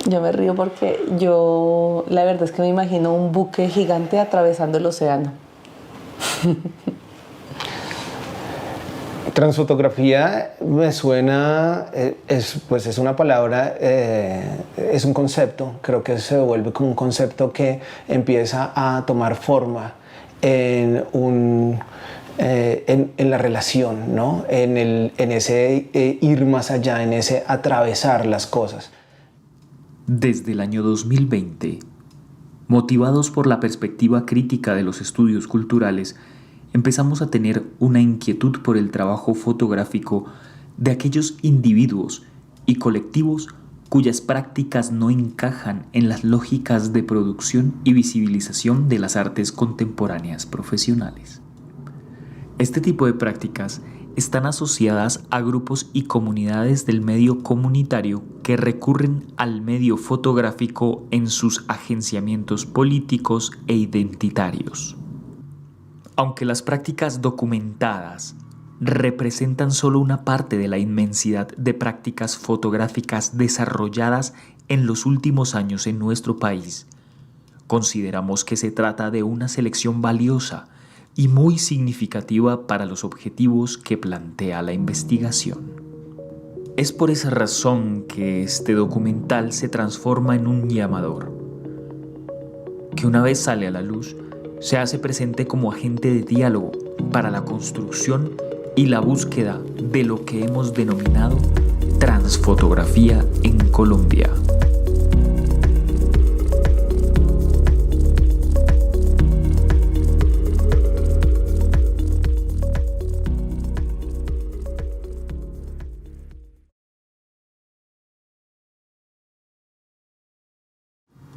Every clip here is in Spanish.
Yo me río porque la verdad es que me imagino un buque gigante atravesando el océano. Transfotografía me suena, es una palabra, es un concepto, creo que se vuelve como un concepto que empieza a tomar forma en la relación, ¿no? En ese ir más allá, en ese atravesar las cosas. Desde el año 2020, motivados por la perspectiva crítica de los estudios culturales, empezamos a tener una inquietud por el trabajo fotográfico de aquellos individuos y colectivos cuyas prácticas no encajan en las lógicas de producción y visibilización de las artes contemporáneas profesionales. Este tipo de prácticas están asociadas a grupos y comunidades del medio comunitario que recurren al medio fotográfico en sus agenciamientos políticos e identitarios. Aunque las prácticas documentadas representan solo una parte de la inmensidad de prácticas fotográficas desarrolladas en los últimos años en nuestro país, consideramos que se trata de una selección valiosa y muy significativa para los objetivos que plantea la investigación. Es por esa razón que este documental se transforma en un llamador, que una vez sale a la luz, se hace presente como agente de diálogo para la construcción y la búsqueda de lo que hemos denominado transfotografía en Colombia.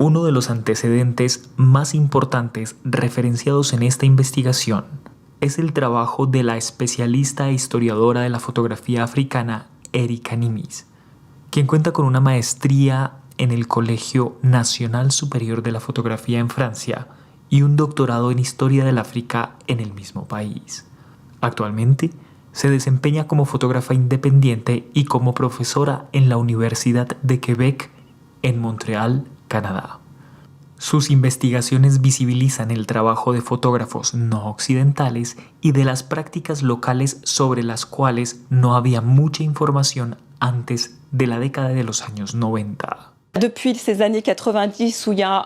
Uno de los antecedentes más importantes referenciados en esta investigación es el trabajo de la especialista e historiadora de la fotografía africana Erika Nimis, quien cuenta con una maestría en el Colegio Nacional Superior de la Fotografía en Francia y un doctorado en Historia del África en el mismo país. Actualmente se desempeña como fotógrafa independiente y como profesora en la Universidad de Quebec en Montreal, Canadá. Sus investigaciones visibilizan el trabajo de fotógrafos no occidentales y de las prácticas locales sobre las cuales no había mucha información antes de la década de los años 90. Depuis ces années 90 où il y a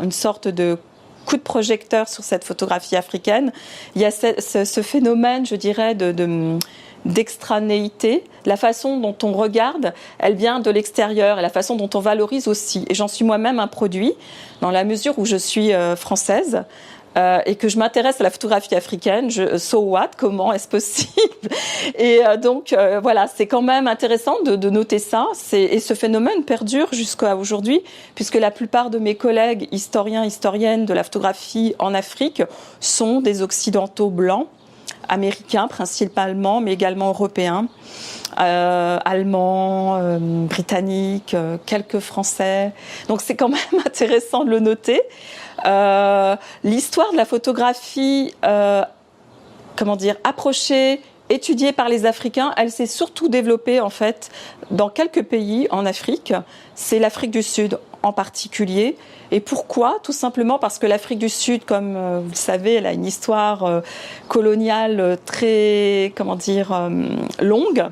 une sorte de coup de projecteur sur cette photographie africaine, il y a ce phénomène, je dirais, d'extranéité. La façon dont on regarde, elle vient de l'extérieur, et la façon dont on valorise aussi. Et j'en suis moi-même un produit, dans la mesure où je suis française et que je m'intéresse à la photographie africaine. So what? Comment est-ce possible? Et donc, voilà, c'est quand même intéressant de noter ça. Et ce phénomène perdure jusqu'à aujourd'hui, puisque la plupart de mes collègues historiens, historiennes de la photographie en Afrique sont des occidentaux blancs, américains principalement, mais également européens, allemands, britanniques, quelques français. Donc c'est quand même intéressant de le noter. L'histoire de la photographie, approchée, étudiée par les Africains, elle s'est surtout développée en fait dans quelques pays en Afrique. C'est l'Afrique du Sud en particulier. Et pourquoi? Tout simplement parce que l'Afrique du Sud, comme vous le savez, elle a une histoire coloniale très, longue.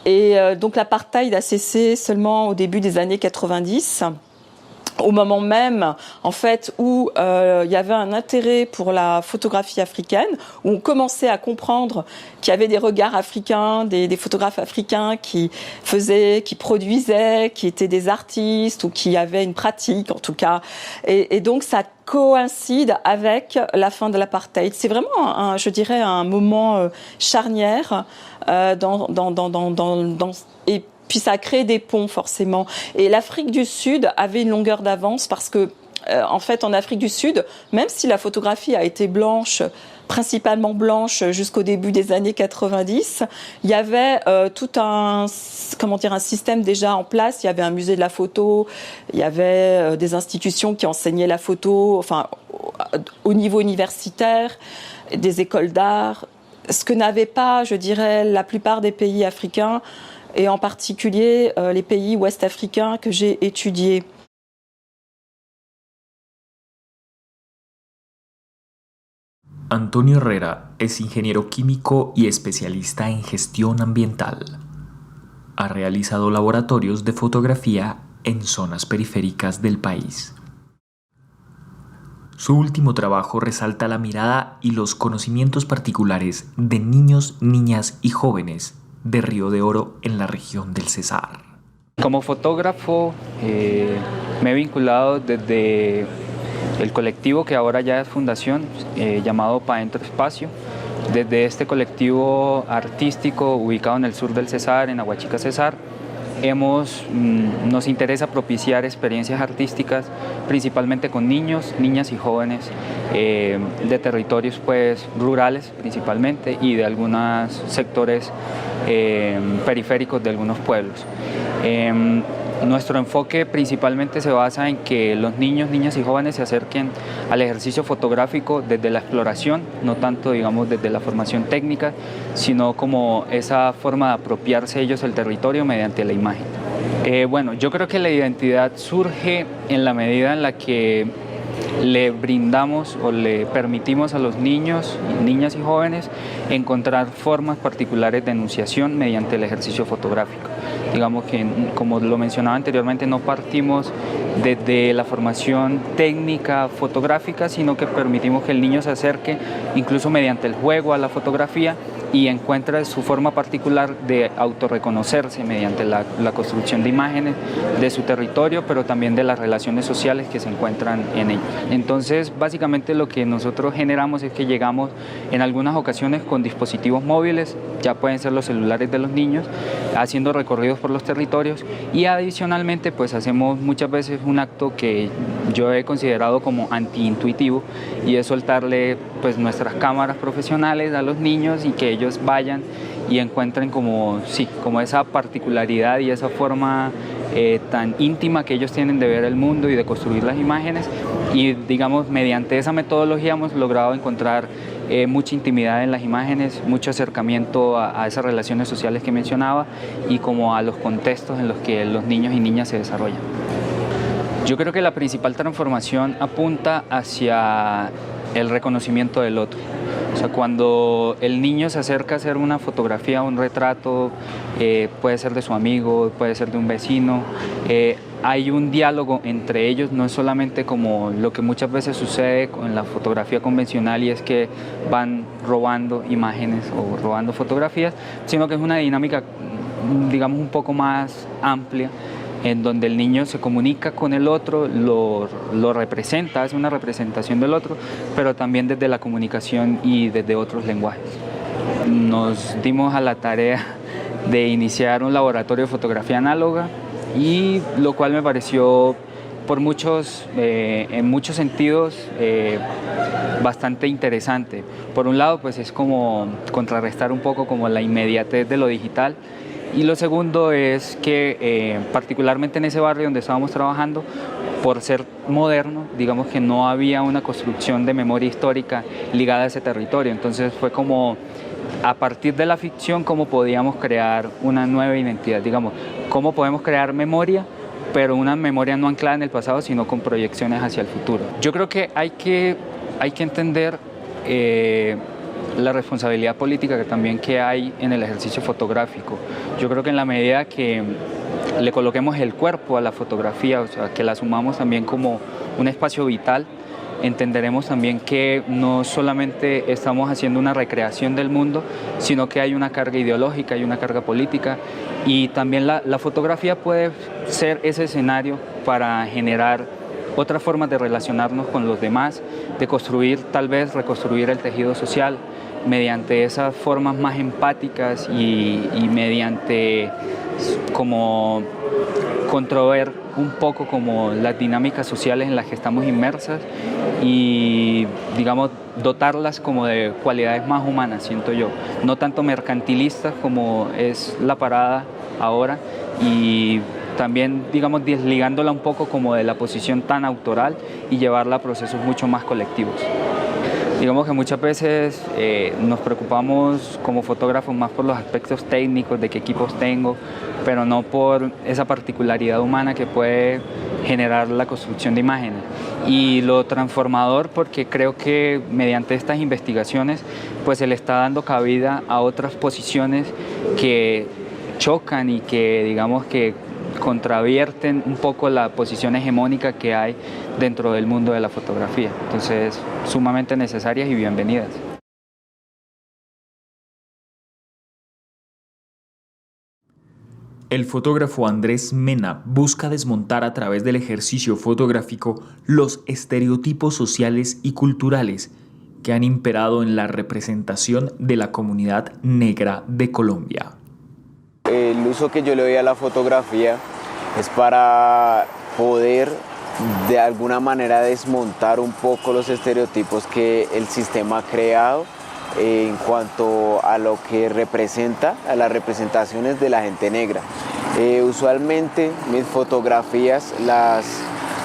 Et donc l'apartheid a cessé seulement au début des années 90. Au moment même, en fait, où il y avait un intérêt pour la photographie africaine, où on commençait à comprendre qu'il y avait des regards africains, des photographes africains qui produisaient, qui étaient des artistes ou qui avaient une pratique, en tout cas. Et donc, ça coïncide avec la fin de l'apartheid. C'est vraiment, je dirais, un moment charnière et puis ça a créé des ponts forcément. Et l'Afrique du Sud avait une longueur d'avance parce que, en fait, en Afrique du Sud, même si la photographie a été blanche, principalement blanche jusqu'au début des années 90, il y avait tout un système déjà en place. Il y avait un musée de la photo, il y avait des institutions qui enseignaient la photo, enfin, au niveau universitaire, des écoles d'art. Ce que n'avaient pas, je dirais, la plupart des pays africains, et en particulier les pays ouest-africains que j'ai étudiés. Antonio Herrera es ingeniero químico y especialista en gestión ambiental. Ha realizado laboratorios de fotografía en zonas periféricas del país. Su último trabajo resalta la mirada y los conocimientos particulares de niños, niñas y jóvenes de Río de Oro en la región del Cesar. Como fotógrafo me he vinculado desde el colectivo que ahora ya es fundación, llamado Pa' Dentro Espacio. Desde este colectivo artístico ubicado en el sur del Cesar, en Aguachica Cesar, nos interesa propiciar experiencias artísticas principalmente con niños, niñas y jóvenes de territorios pues, rurales principalmente y de algunos sectores periféricos de algunos pueblos. Nuestro enfoque principalmente se basa en que los niños, niñas y jóvenes se acerquen al ejercicio fotográfico desde la exploración, no tanto digamos desde la formación técnica, sino como esa forma de apropiarse ellos del territorio mediante la imagen. Bueno, yo creo que la identidad surge en la medida en la que le brindamos o le permitimos a los niños, niñas y jóvenes encontrar formas particulares de enunciación mediante el ejercicio fotográfico. Digamos que, como lo mencionaba anteriormente, no partimos desde la formación técnica fotográfica, sino que permitimos que el niño se acerque incluso mediante el juego a la fotografía y encuentra su forma particular de autorreconocerse mediante la construcción de imágenes de su territorio, pero también de las relaciones sociales que se encuentran en ellos. Entonces, básicamente lo que nosotros generamos es que llegamos en algunas ocasiones con dispositivos móviles, ya pueden ser los celulares de los niños, haciendo recorridos por los territorios y adicionalmente pues hacemos muchas veces un acto que yo he considerado como antiintuitivo y es soltarle pues nuestras cámaras profesionales a los niños y que ellos vayan y encuentren como esa particularidad y esa forma tan íntima que ellos tienen de ver el mundo y de construir las imágenes y digamos mediante esa metodología hemos logrado encontrar mucha intimidad en las imágenes, mucho acercamiento a esas relaciones sociales que mencionaba y como a los contextos en los que los niños y niñas se desarrollan. Yo creo que la principal transformación apunta hacia el reconocimiento del otro. O sea, cuando el niño se acerca a hacer una fotografía, un retrato, puede ser de su amigo, puede ser de un vecino, hay un diálogo entre ellos, no es solamente como lo que muchas veces sucede con la fotografía convencional y es que van robando imágenes o robando fotografías, sino que es una dinámica, digamos, un poco más amplia, en donde el niño se comunica con el otro, lo representa, hace una representación del otro, pero también desde la comunicación y desde otros lenguajes. Nos dimos a la tarea de iniciar un laboratorio de fotografía análoga y lo cual me pareció en muchos sentidos bastante interesante. Por un lado pues es como contrarrestar un poco como la inmediatez de lo digital. Y lo segundo es que particularmente en ese barrio donde estábamos trabajando, por ser moderno, digamos que no había una construcción de memoria histórica ligada a ese territorio. Entonces fue como a partir de la ficción cómo podíamos crear una nueva identidad, digamos, cómo podemos crear memoria, pero una memoria no anclada en el pasado, sino con proyecciones hacia el futuro. Yo creo que hay que entender la responsabilidad política que hay en el ejercicio fotográfico. Yo creo que en la medida que le coloquemos el cuerpo a la fotografía, o sea, que la asumamos también como un espacio vital, entenderemos también que no solamente estamos haciendo una recreación del mundo, sino que hay una carga ideológica, hay una carga política y también la fotografía puede ser ese escenario para generar otras formas de relacionarnos con los demás, de construir, tal vez reconstruir el tejido social mediante esas formas más empáticas y mediante como controver un poco como las dinámicas sociales en las que estamos inmersas y digamos dotarlas como de cualidades más humanas, siento yo, no tanto mercantilistas como es la parada ahora y también digamos desligándola un poco como de la posición tan autoral y llevarla a procesos mucho más colectivos. Digamos que muchas veces nos preocupamos como fotógrafos más por los aspectos técnicos, de qué equipos tengo, pero no por esa particularidad humana que puede generar la construcción de imágenes. Y lo transformador, porque creo que mediante estas investigaciones pues se le está dando cabida a otras posiciones que chocan y que digamos que contravierten un poco la posición hegemónica que hay dentro del mundo de la fotografía. Entonces, sumamente necesarias y bienvenidas. El fotógrafo Andrés Mena busca desmontar a través del ejercicio fotográfico los estereotipos sociales y culturales que han imperado en la representación de la comunidad negra de Colombia. El uso que yo le doy a la fotografía es para poder de alguna manera desmontar un poco los estereotipos que el sistema ha creado en cuanto a lo que representa, a las representaciones de la gente negra. Usualmente mis fotografías las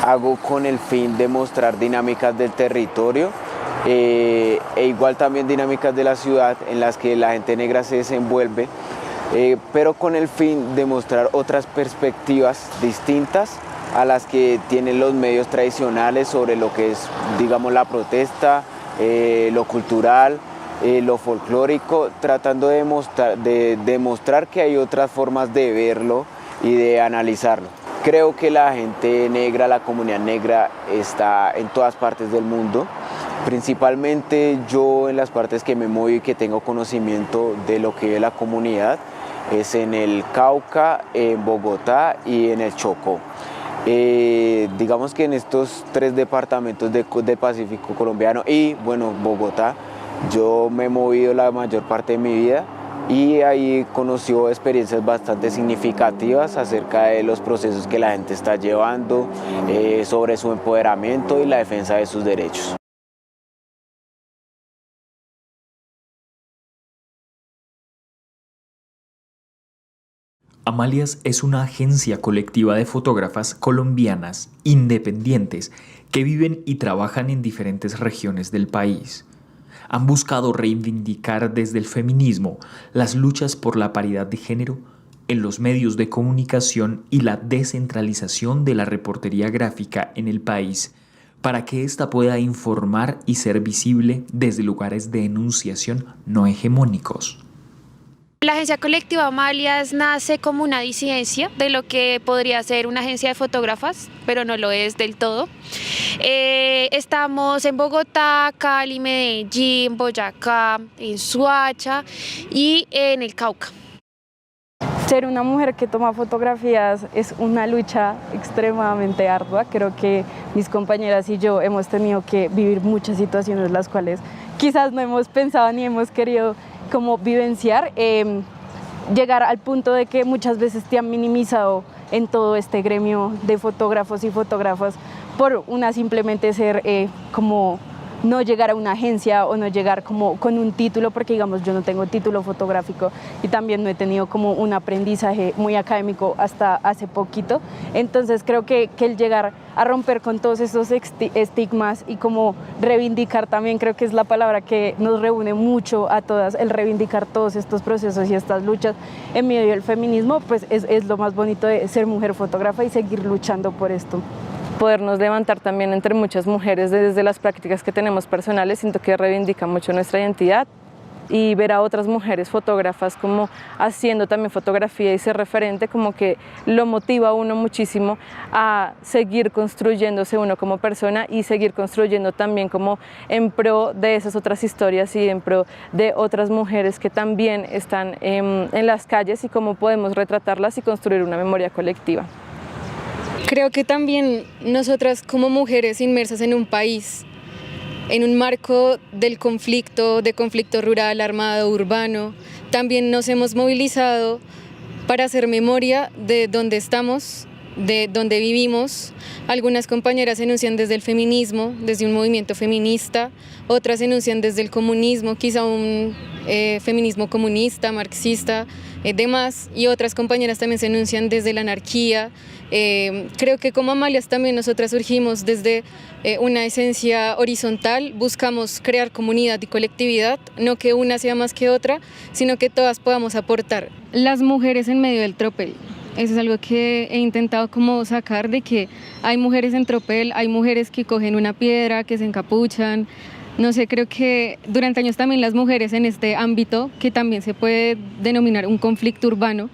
hago con el fin de mostrar dinámicas del territorio e igual también dinámicas de la ciudad en las que la gente negra se desenvuelve, pero con el fin de mostrar otras perspectivas distintas a las que tienen los medios tradicionales sobre lo que es, digamos, la protesta, lo cultural, lo folclórico, tratando de demostrar que hay otras formas de verlo y de analizarlo. Creo que la gente negra, la comunidad negra está en todas partes del mundo. Principalmente yo en las partes que me muevo y que tengo conocimiento de lo que es la comunidad es en el Cauca, en Bogotá y en el Chocó. Digamos que en estos 3 departamentos del Pacífico colombiano y bueno, Bogotá, yo me he movido la mayor parte de mi vida y ahí conocí experiencias bastante significativas acerca de los procesos que la gente está llevando, sobre su empoderamiento y la defensa de sus derechos. Amalias es una agencia colectiva de fotógrafas colombianas independientes que viven y trabajan en diferentes regiones del país. Han buscado reivindicar desde el feminismo las luchas por la paridad de género en los medios de comunicación y la descentralización de la reportería gráfica en el país para que ésta pueda informar y ser visible desde lugares de enunciación no hegemónicos. La agencia colectiva Amalias nace como una disidencia de lo que podría ser una agencia de fotógrafas, pero no lo es del todo. Estamos en Bogotá, Cali, Medellín, Boyacá, en Soacha y en el Cauca. Ser una mujer que toma fotografías es una lucha extremadamente ardua. Creo que mis compañeras y yo hemos tenido que vivir muchas situaciones las cuales quizás no hemos pensado ni hemos querido como vivenciar, llegar al punto de que muchas veces te han minimizado en todo este gremio de fotógrafos y fotógrafas por una simplemente ser como no llegar a una agencia o no llegar como con un título, porque digamos yo no tengo título fotográfico y también no he tenido como un aprendizaje muy académico hasta hace poquito. Entonces creo que el llegar a romper con todos esos estigmas y como reivindicar también, creo que es la palabra que nos reúne mucho a todas, el reivindicar todos estos procesos y estas luchas en medio del feminismo, pues es lo más bonito de ser mujer fotógrafa y seguir luchando por esto. Podernos levantar también entre muchas mujeres desde las prácticas que tenemos personales, siento que reivindica mucho nuestra identidad, y ver a otras mujeres fotógrafas como haciendo también fotografía y ser referente como que lo motiva a uno muchísimo a seguir construyéndose uno como persona y seguir construyendo también como en pro de esas otras historias y en pro de otras mujeres que también están en las calles y cómo podemos retratarlas y construir una memoria colectiva. Creo que también nosotras como mujeres inmersas en un país, en un marco del conflicto, de conflicto rural, armado, urbano, también nos hemos movilizado para hacer memoria de dónde estamos, de dónde vivimos. Algunas compañeras enuncian desde el feminismo, desde un movimiento feminista, otras enuncian desde el comunismo, quizá un feminismo comunista, marxista, demás, y otras compañeras también se enuncian desde la anarquía. Creo que como Amalias también nosotras surgimos desde una esencia horizontal, buscamos crear comunidad y colectividad, no que una sea más que otra, sino que todas podamos aportar. Las mujeres en medio del tropel. Eso es algo que he intentado como sacar, de que hay mujeres en tropel, hay mujeres que cogen una piedra, que se encapuchan. No sé, creo que durante años también las mujeres en este ámbito, que también se puede denominar un conflicto urbano,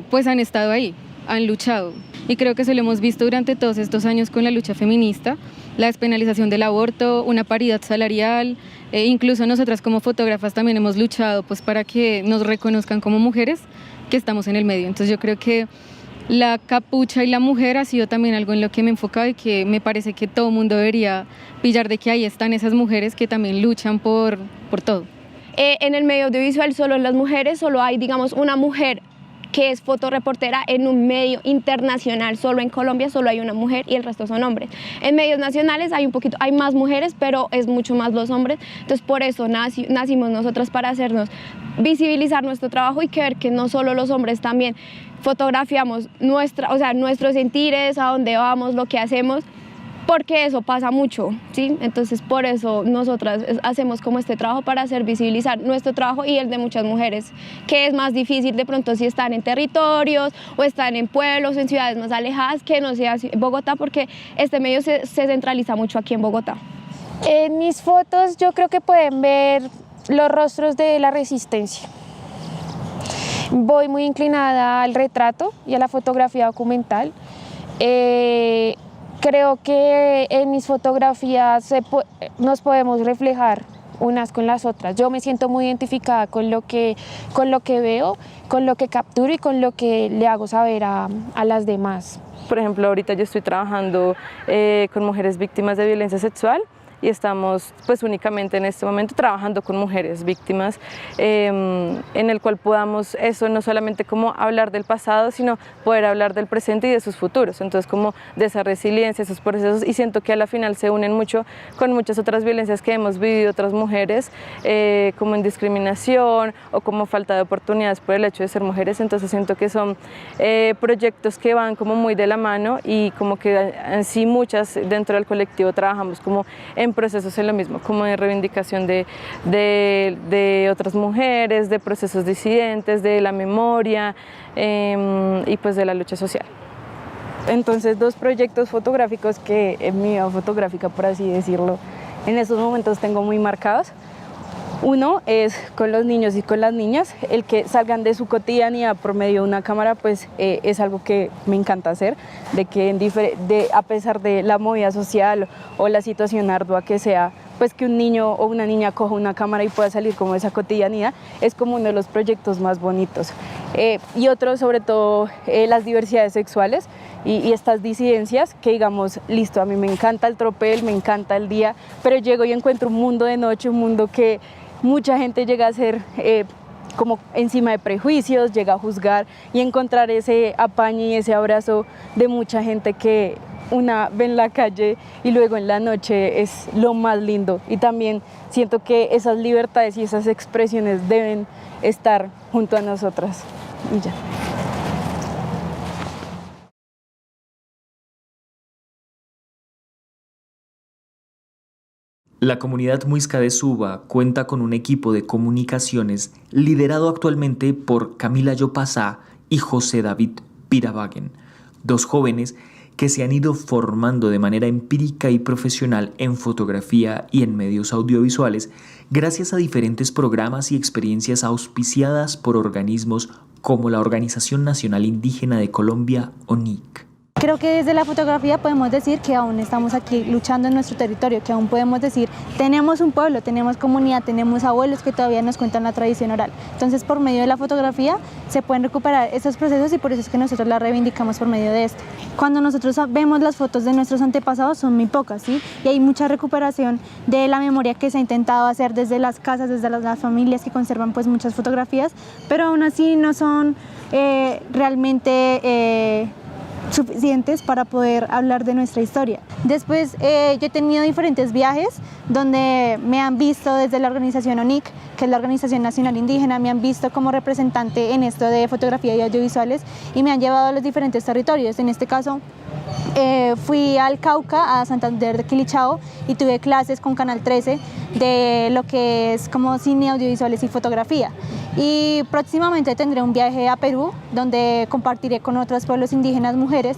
pues han estado ahí, han luchado. Y creo que eso lo hemos visto durante todos estos años con la lucha feminista, la despenalización del aborto, una paridad salarial, incluso nosotras como fotógrafas también hemos luchado pues para que nos reconozcan como mujeres que estamos en el medio. Entonces yo creo que la capucha y la mujer ha sido también algo en lo que me he enfocado y que me parece que todo el mundo debería pillar, de que ahí están esas mujeres que también luchan por todo. En el medio audiovisual solo las mujeres, solo hay, digamos, una mujer que es fotoreportera en un medio internacional. Solo en Colombia solo hay una mujer y el resto son hombres. En medios nacionales hay más mujeres, pero es mucho más los hombres. Entonces por eso nacimos nosotras, para hacernos visibilizar nuestro trabajo y que ver que no solo los hombres también fotografiamos nuestros sentires, a dónde vamos, lo que hacemos, porque eso pasa mucho, ¿sí? Entonces por eso nosotras hacemos como este trabajo, para hacer visibilizar nuestro trabajo y el de muchas mujeres, que es más difícil de pronto si están en territorios o están en pueblos, en ciudades más alejadas, que no sea Bogotá, porque este medio se centraliza mucho aquí en Bogotá. En mis fotos yo creo que pueden ver los rostros de la resistencia. Voy muy inclinada al retrato y a la fotografía documental. Creo que en mis fotografías nos podemos reflejar unas con las otras. Yo me siento muy identificada con lo que veo, con lo que capturo y con lo que le hago saber a las demás. Por ejemplo, ahorita yo estoy trabajando con mujeres víctimas de violencia sexual y estamos pues únicamente en este momento trabajando con mujeres víctimas, en el cual podamos eso no solamente como hablar del pasado, sino poder hablar del presente y de sus futuros, entonces como de esa resiliencia, esos procesos, y siento que a la final se unen mucho con muchas otras violencias que hemos vivido otras mujeres, como en discriminación o como falta de oportunidades por el hecho de ser mujeres. Entonces siento que son proyectos que van como muy de la mano y como que en sí muchas dentro del colectivo trabajamos como en procesos en lo mismo, como de reivindicación de otras mujeres, de procesos disidentes, de la memoria y pues de la lucha social. Entonces, dos proyectos fotográficos que en mi vida fotográfica, por así decirlo, en estos momentos tengo muy marcados. Uno es con los niños y con las niñas, el que salgan de su cotidianidad por medio de una cámara, pues es algo que me encanta hacer, de que a pesar de la movida social o la situación ardua que sea, pues que un niño o una niña coja una cámara y pueda salir como de esa cotidianidad, es como uno de los proyectos más bonitos. Y otro, sobre todo, las diversidades sexuales y estas disidencias, que digamos, listo, a mí me encanta el tropel, me encanta el día, pero llego y encuentro un mundo de noche, un mundo que mucha gente llega a ser como encima de prejuicios, llega a juzgar, y encontrar ese apaño y ese abrazo de mucha gente que una ve en la calle y luego en la noche es lo más lindo. Y también siento que esas libertades y esas expresiones deben estar junto a nosotras. Y ya. La comunidad muisca de Suba cuenta con un equipo de comunicaciones liderado actualmente por Camila Yopasá y José David Piravagen, dos jóvenes que se han ido formando de manera empírica y profesional en fotografía y en medios audiovisuales gracias a diferentes programas y experiencias auspiciadas por organismos como la Organización Nacional Indígena de Colombia, ONIC. Creo que desde la fotografía podemos decir que aún estamos aquí luchando en nuestro territorio, que aún podemos decir, tenemos un pueblo, tenemos comunidad, tenemos abuelos que todavía nos cuentan la tradición oral. Entonces, por medio de la fotografía se pueden recuperar esos procesos y por eso es que nosotros la reivindicamos por medio de esto. Cuando nosotros vemos las fotos de nuestros antepasados son muy pocas, ¿sí? Y hay mucha recuperación de la memoria que se ha intentado hacer desde las casas, desde las familias que conservan pues muchas fotografías, pero aún así no son realmente suficientes para poder hablar de nuestra historia. Después yo he tenido diferentes viajes donde me han visto desde la organización ONIC, que es la Organización Nacional Indígena, me han visto como representante en esto de fotografía y audiovisuales y me han llevado a los diferentes territorios. En este caso fui al Cauca, a Santander de Quilichao, y tuve clases con Canal 13 de lo que es como cine, audiovisuales y fotografía. Y próximamente tendré un viaje a Perú, donde compartiré con otros pueblos indígenas mujeres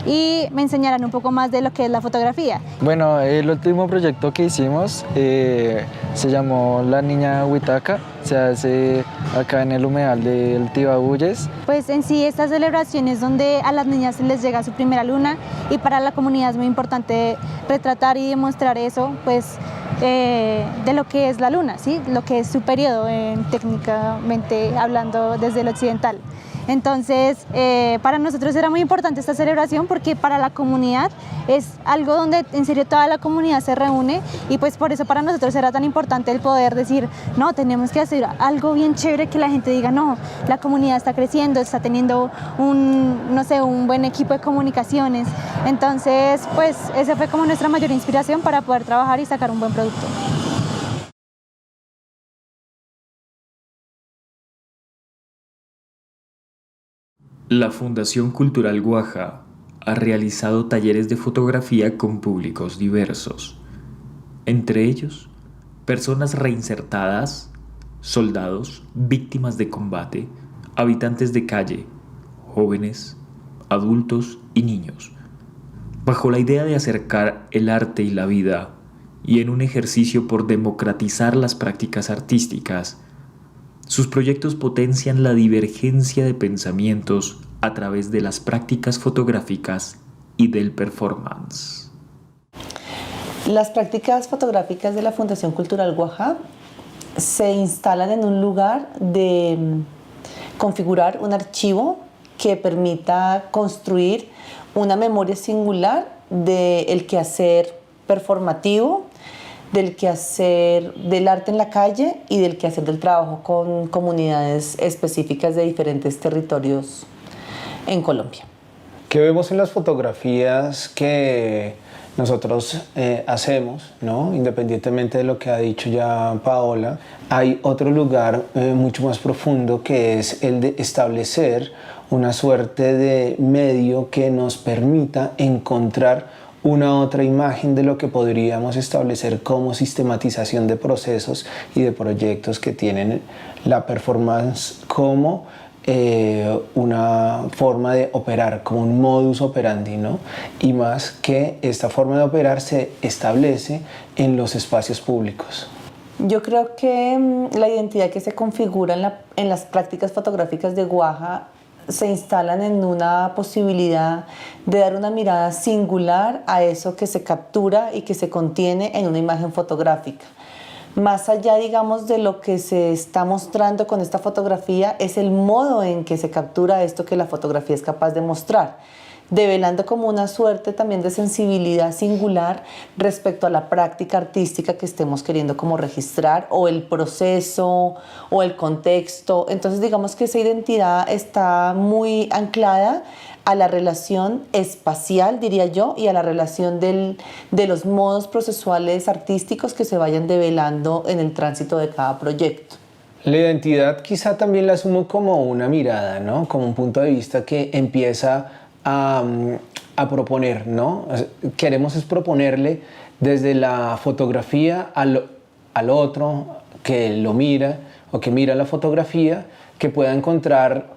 y me enseñarán un poco más de lo que es la fotografía. Bueno, el último proyecto que hicimos se llamó La Niña Huitaca, se hace acá en el humedal del Tibabuyes. Pues en sí esta celebración es donde a las niñas les llega su primera luna y para la comunidad es muy importante retratar y demostrar eso, pues de lo que es la luna, ¿sí? Lo que es su periodo técnicamente hablando desde el occidental. Entonces, para nosotros era muy importante esta celebración porque para la comunidad es algo donde en serio toda la comunidad se reúne y pues por eso para nosotros era tan importante el poder decir, no, tenemos que hacer algo bien chévere que la gente diga, no, la comunidad está creciendo, está teniendo un buen equipo de comunicaciones. Entonces, pues esa fue como nuestra mayor inspiración para poder trabajar y sacar un buen producto. La Fundación Cultural Guaja ha realizado talleres de fotografía con públicos diversos, entre ellos personas reinsertadas, soldados, víctimas de combate, habitantes de calle, jóvenes, adultos y niños, bajo la idea de acercar el arte y la vida y en un ejercicio por democratizar las prácticas artísticas. Sus proyectos potencian la divergencia de pensamientos a través de las prácticas fotográficas y del performance. Las prácticas fotográficas de la Fundación Cultural Guaja se instalan en un lugar de configurar un archivo que permita construir una memoria singular del quehacer performativo, del quehacer del arte en la calle y del quehacer del trabajo con comunidades específicas de diferentes territorios en Colombia. ¿Qué vemos en las fotografías que nosotros hacemos, ¿no? Independientemente de lo que ha dicho ya Paola? Hay otro lugar mucho más profundo que es el de establecer una suerte de medio que nos permita encontrar una otra imagen de lo que podríamos establecer como sistematización de procesos y de proyectos que tienen la performance como una forma de operar, como un modus operandi, ¿no? Y más que esta forma de operar se establece en los espacios públicos. Yo creo que la identidad que se configura en las prácticas fotográficas de Guaja se instalan en una posibilidad de dar una mirada singular a eso que se captura y que se contiene en una imagen fotográfica. Más allá, digamos, de lo que se está mostrando con esta fotografía, es el modo en que se captura esto que la fotografía es capaz de mostrar, develando como una suerte también de sensibilidad singular respecto a la práctica artística que estemos queriendo como registrar, o el proceso, o el contexto. Entonces digamos que esa identidad está muy anclada a la relación espacial, diría yo, y a la relación de los modos procesuales artísticos que se vayan develando en el tránsito de cada proyecto. La identidad quizá también la asumo como una mirada, ¿no? Como un punto de vista que empieza a proponer, ¿no? Queremos es proponerle desde la fotografía al otro que lo mira o que mira la fotografía, que pueda encontrar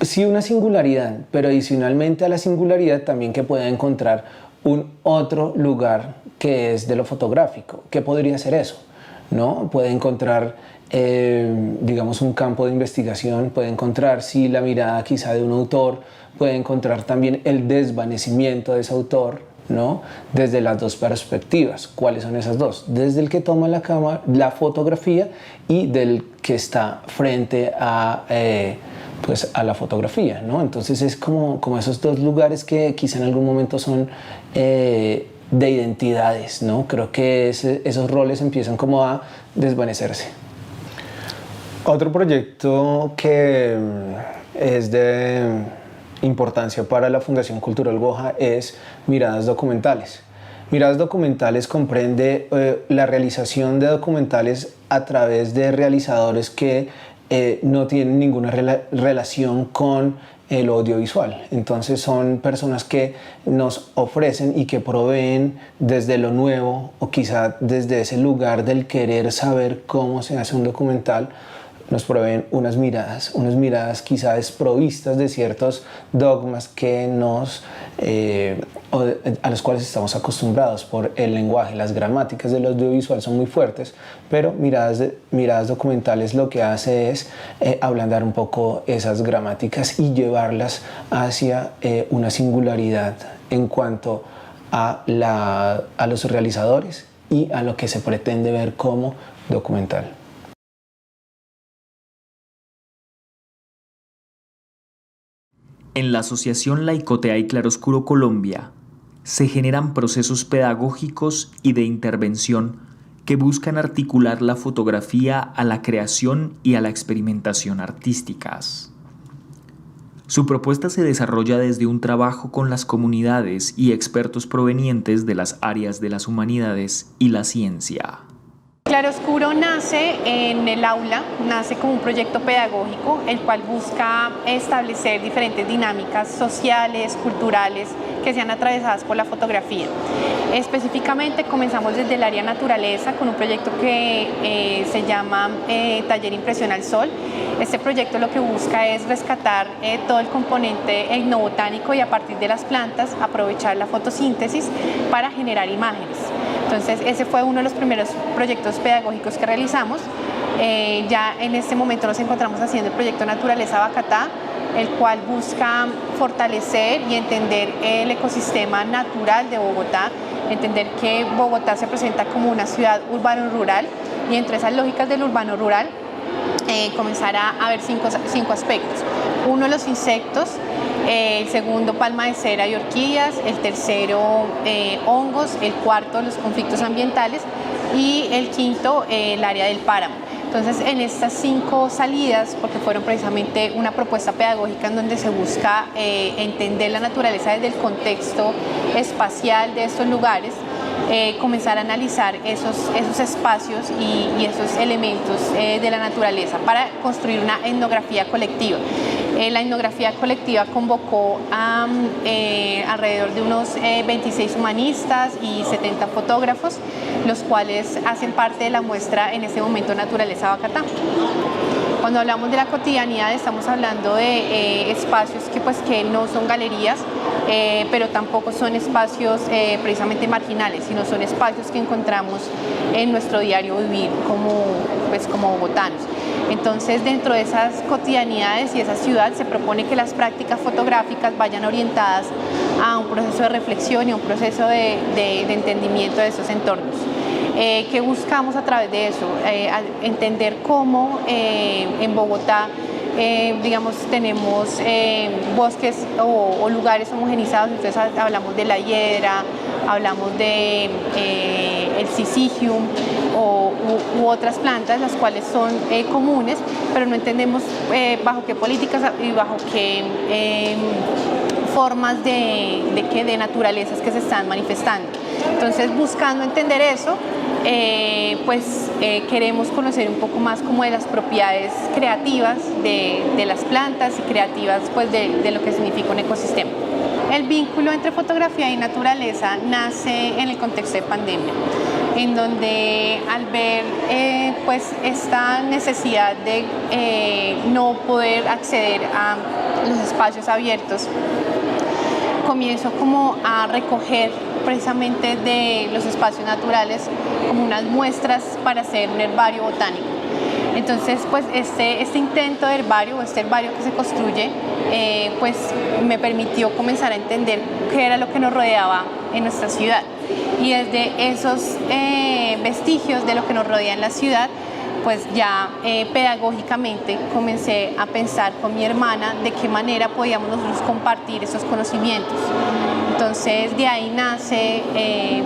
sí una singularidad, pero adicionalmente a la singularidad también que pueda encontrar un otro lugar que es de lo fotográfico. ¿Qué podría ser eso? ¿No? Puede encontrar digamos un campo de investigación, puede encontrar sí la mirada quizá de un autor, puede encontrar también el desvanecimiento de ese autor, ¿no? Desde las dos perspectivas. ¿Cuáles son esas dos? Desde el que toma la cámara, la fotografía, y del que está frente a pues a la fotografía, ¿no? Entonces es como esos dos lugares que quizá en algún momento son de identidades, ¿no? Creo que esos roles empiezan como a desvanecerse. Otro proyecto que es de importancia para la Fundación Cultural Woja es Miradas Documentales. Miradas Documentales comprende la realización de documentales a través de realizadores que no tienen ninguna relación con el audiovisual. Entonces son personas que nos ofrecen y que proveen desde lo nuevo o quizá desde ese lugar del querer saber cómo se hace un documental, nos proveen unas miradas quizá desprovistas de ciertos dogmas que a los cuales estamos acostumbrados por el lenguaje. Las gramáticas del audiovisual son muy fuertes, pero miradas documentales lo que hace es ablandar un poco esas gramáticas y llevarlas hacia una singularidad en cuanto a los realizadores y a lo que se pretende ver como documental. En la Asociación Laicotea y Claroscuro Colombia se generan procesos pedagógicos y de intervención que buscan articular la fotografía a la creación y a la experimentación artísticas. Su propuesta se desarrolla desde un trabajo con las comunidades y expertos provenientes de las áreas de las humanidades y la ciencia. Claroscuro nace en el aula, nace como un proyecto pedagógico, el cual busca establecer diferentes dinámicas sociales, culturales, que sean atravesadas por la fotografía. Específicamente comenzamos desde el área naturaleza con un proyecto que se llama Taller Impresión al Sol. Este proyecto lo que busca es rescatar todo el componente etnobotánico y a partir de las plantas aprovechar la fotosíntesis para generar imágenes. Entonces ese fue uno de los primeros proyectos pedagógicos que realizamos. Ya en este momento nos encontramos haciendo el proyecto Naturaleza Bacatá, el cual busca fortalecer y entender el ecosistema natural de Bogotá, entender que Bogotá se presenta como una ciudad urbano-rural y entre esas lógicas del urbano-rural comenzar a ver cinco aspectos. Uno, los insectos, el segundo, palma de cera y orquídeas, el tercero, hongos, el cuarto, los conflictos ambientales y el quinto, el área del páramo. Entonces, en estas 5 salidas, porque fueron precisamente una propuesta pedagógica en donde se busca entender la naturaleza desde el contexto espacial de estos lugares, comenzar a analizar esos espacios y esos elementos de la naturaleza para construir una etnografía colectiva. La etnografía colectiva convocó a alrededor de unos 26 humanistas y 70 fotógrafos, los cuales hacen parte de la muestra en este momento Naturaleza Bacatá. Cuando hablamos de la cotidianidad estamos hablando de espacios que no son galerías, pero tampoco son espacios precisamente marginales, sino son espacios que encontramos en nuestro diario vivir como bogotanos. Entonces, dentro de esas cotidianidades y esa ciudad se propone que las prácticas fotográficas vayan orientadas a un proceso de reflexión y un proceso de entendimiento de esos entornos. ¿Qué buscamos a través de eso? Entender cómo en Bogotá tenemos bosques o lugares homogenizados, entonces hablamos de la hiedra, hablamos de el sisigium u otras plantas, las cuales son comunes, pero no entendemos bajo qué políticas y bajo qué formas de naturalezas que se están manifestando. Entonces, buscando entender eso, queremos conocer un poco más como de las propiedades creativas de las plantas y creativas de lo que significa un ecosistema. El vínculo entre fotografía y naturaleza nace en el contexto de pandemia, en donde al ver esta necesidad de no poder acceder a los espacios abiertos, comienzo como a recoger precisamente de los espacios naturales como unas muestras para hacer un herbario botánico. Entonces, este intento de herbario, este herbario que se construye, me permitió comenzar a entender qué era lo que nos rodeaba en nuestra ciudad. Y desde esos vestigios de lo que nos rodea en la ciudad, ya pedagógicamente comencé a pensar con mi hermana de qué manera podíamos nosotros compartir esos conocimientos. Entonces de ahí nace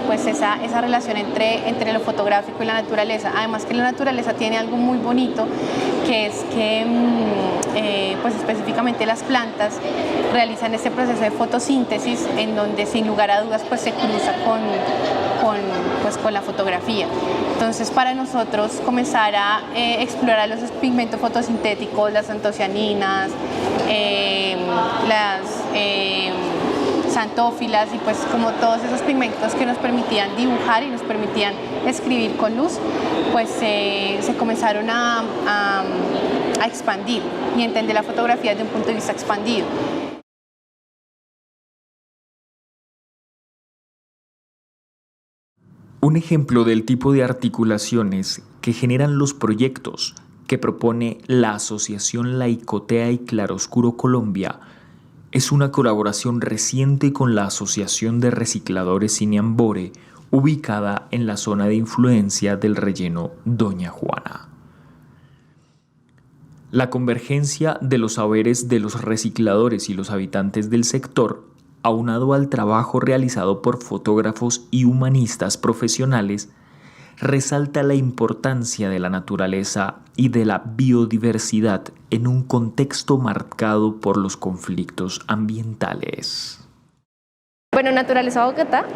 pues esa relación entre lo fotográfico y la naturaleza. Además que la naturaleza tiene algo muy bonito, que es que pues específicamente las plantas realizan este proceso de fotosíntesis en donde sin lugar a dudas pues se cruza con la fotografía. Entonces para nosotros comenzar a explorar los pigmentos fotosintéticos, las antocianinas, las xantófilas y pues como todos esos pigmentos que nos permitían dibujar y nos permitían escribir con luz, pues se comenzaron a expandir y entender la fotografía desde un punto de vista expandido. Un ejemplo del tipo de articulaciones que generan los proyectos que propone la Asociación Laicotea y Claroscuro Colombia es una colaboración reciente con la Asociación de Recicladores Siniambore, ubicada en la zona de influencia del relleno Doña Juana. La convergencia de los saberes de los recicladores y los habitantes del sector, aunado al trabajo realizado por fotógrafos y humanistas profesionales, resalta la importancia de la naturaleza y de la biodiversidad en un contexto marcado por los conflictos ambientales. Bueno, Naturaleza Bogotá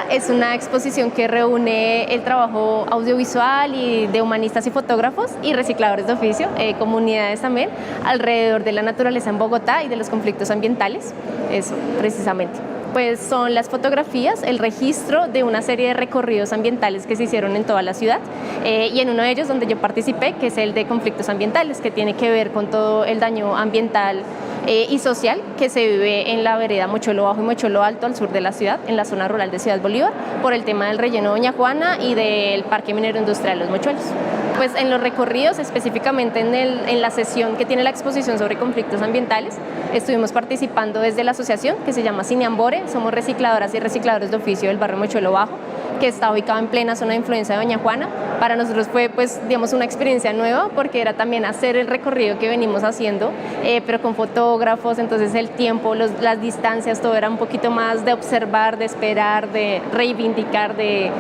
es una exposición que reúne el trabajo audiovisual y de humanistas y fotógrafos y recicladores de oficio, comunidades también, alrededor de la naturaleza en Bogotá y de los conflictos ambientales, eso precisamente. Pues son las fotografías, el registro de una serie de recorridos ambientales que se hicieron en toda la ciudad y en uno de ellos donde yo participé, que es el de conflictos ambientales, que tiene que ver con todo el daño ambiental y social que se vive en la vereda Mochuelo Bajo y Mochuelo Alto al sur de la ciudad, en la zona rural de Ciudad Bolívar, por el tema del relleno Doña Juana y del Parque Minero Industrial Los Mochuelos. Pues en los recorridos, específicamente en la sesión que tiene la exposición sobre conflictos ambientales, estuvimos participando desde la asociación que se llama Siniambore, somos recicladoras y recicladores de oficio del barrio Mochuelo Bajo, que está ubicado en plena zona de influencia de Doña Juana. Para nosotros fue pues digamos una experiencia nueva porque era también hacer el recorrido que venimos haciendo, pero con fotógrafos, entonces el tiempo, las distancias, todo era un poquito más de observar, de esperar, de reivindicar, de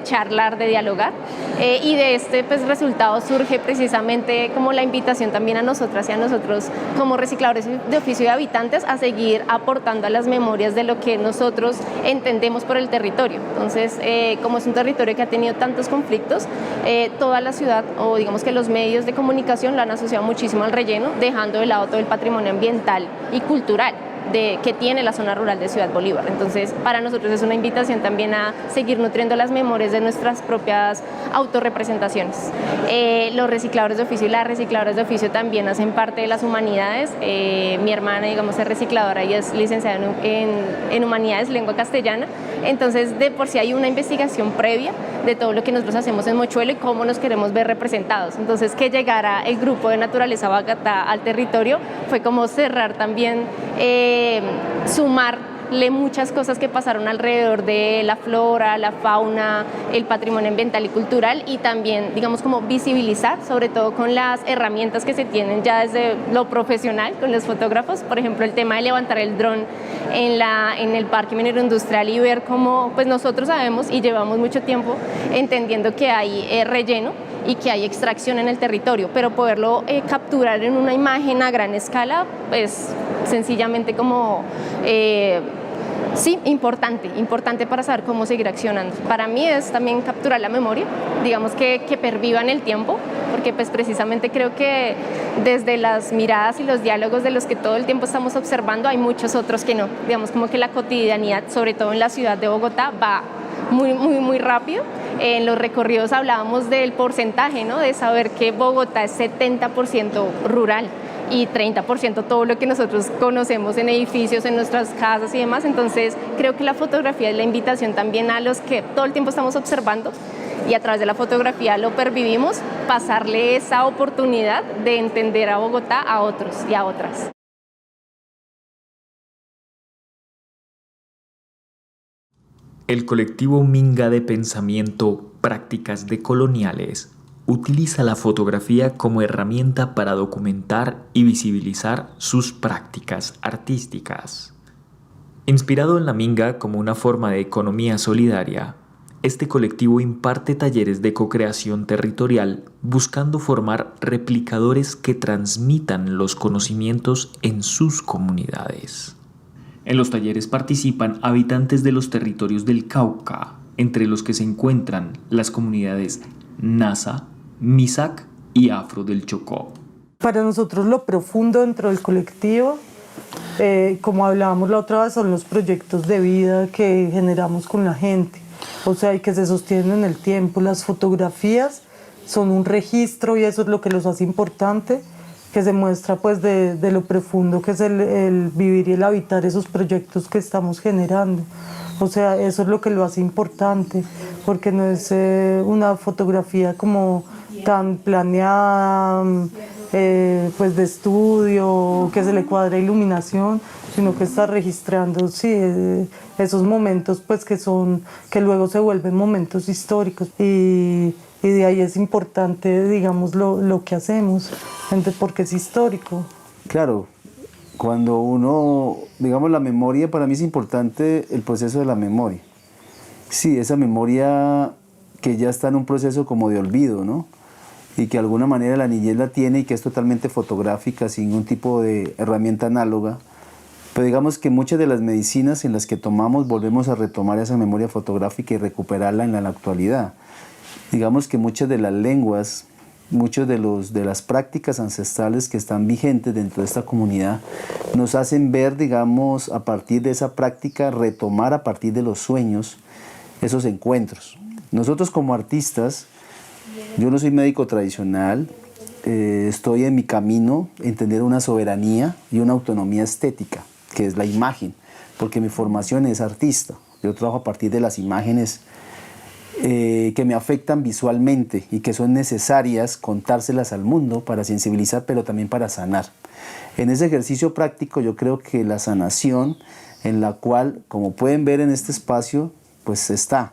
charlar, de dialogar, y de este pues resultado surge precisamente como la invitación también a nosotras y a nosotros como recicladores de oficio y habitantes a seguir aportando a las memorias de lo que nosotros entendemos por el territorio. Entonces como es un territorio que ha tenido tantos conflictos, toda la ciudad o digamos que los medios de comunicación lo han asociado muchísimo al relleno, dejando de lado todo el patrimonio ambiental y cultural que tiene la zona rural de Ciudad Bolívar. Entonces, para nosotros es una invitación también a seguir nutriendo las memorias de nuestras propias autorrepresentaciones. Los recicladores de oficio y las recicladoras de oficio también hacen parte de las humanidades. Mi hermana, digamos, es recicladora y es licenciada en Humanidades, Lengua Castellana. Entonces, de por sí hay una investigación previa de todo lo que nosotros hacemos en Mochuelo y cómo nos queremos ver representados. Entonces, que llegara el grupo de Naturaleza Bogotá al territorio fue como cerrar también, sumarle muchas cosas que pasaron alrededor de la flora, la fauna, el patrimonio ambiental y cultural, y también, digamos, como visibilizar, sobre todo con las herramientas que se tienen ya desde lo profesional con los fotógrafos, por ejemplo, el tema de levantar el dron en el Parque Minero Industrial y ver cómo pues nosotros sabemos y llevamos mucho tiempo entendiendo que hay relleno y que hay extracción en el territorio, pero poderlo capturar en una imagen a gran escala, pues sencillamente como sí, importante para saber cómo seguir accionando. Para mí es también capturar la memoria, digamos que perviva en el tiempo, porque pues precisamente creo que desde las miradas y los diálogos de los que todo el tiempo estamos observando hay muchos otros que no, digamos como que la cotidianidad, sobre todo en la ciudad de Bogotá, va muy rápido. En los recorridos hablábamos del porcentaje, ¿no? De saber que Bogotá es 70% rural y 30% todo lo que nosotros conocemos en edificios, en nuestras casas y demás. Entonces creo que la fotografía es la invitación también a los que todo el tiempo estamos observando y a través de la fotografía lo pervivimos, pasarle esa oportunidad de entender a Bogotá a otros y a otras. El colectivo Minga de Pensamiento Prácticas Decoloniales utiliza la fotografía como herramienta para documentar y visibilizar sus prácticas artísticas. Inspirado en la minga como una forma de economía solidaria, este colectivo imparte talleres de co-creación territorial buscando formar replicadores que transmitan los conocimientos en sus comunidades. En los talleres participan habitantes de los territorios del Cauca, entre los que se encuentran las comunidades Nasa, Misak y Afro del Chocó. Para nosotros lo profundo dentro del colectivo, como hablábamos la otra vez, son los proyectos de vida que generamos con la gente, o sea, y que se sostienen en el tiempo. Las fotografías son un registro y eso es lo que los hace importante, que se muestra pues de lo profundo que es el vivir y el habitar esos proyectos que estamos generando. O sea, eso es lo que lo hace importante, porque no es una fotografía como tan planeada, pues de estudio, que se le cuadra iluminación, sino que está registrando esos momentos pues que luego se vuelven momentos históricos y de ahí es importante, digamos, lo que hacemos, porque es histórico. Claro, cuando uno, digamos, la memoria, para mí es importante el proceso de la memoria. Sí, esa memoria que ya está en un proceso como de olvido, ¿no? Y que de alguna manera la niñez la tiene y que es totalmente fotográfica, sin ningún tipo de herramienta análoga. Pero digamos que muchas de las medicinas en las que tomamos volvemos a retomar esa memoria fotográfica y recuperarla en la actualidad. Digamos que muchas de las lenguas, muchas de las prácticas ancestrales que están vigentes dentro de esta comunidad nos hacen ver, digamos, a partir de esa práctica, retomar a partir de los sueños esos encuentros. Nosotros como artistas, yo no soy médico tradicional, estoy en mi camino en tener una soberanía y una autonomía estética, que es la imagen, porque mi formación es artista. Yo trabajo a partir de las imágenes que me afectan visualmente y que son necesarias contárselas al mundo para sensibilizar, pero también para sanar. En ese ejercicio práctico yo creo que la sanación, en la cual, como pueden ver en este espacio, pues está.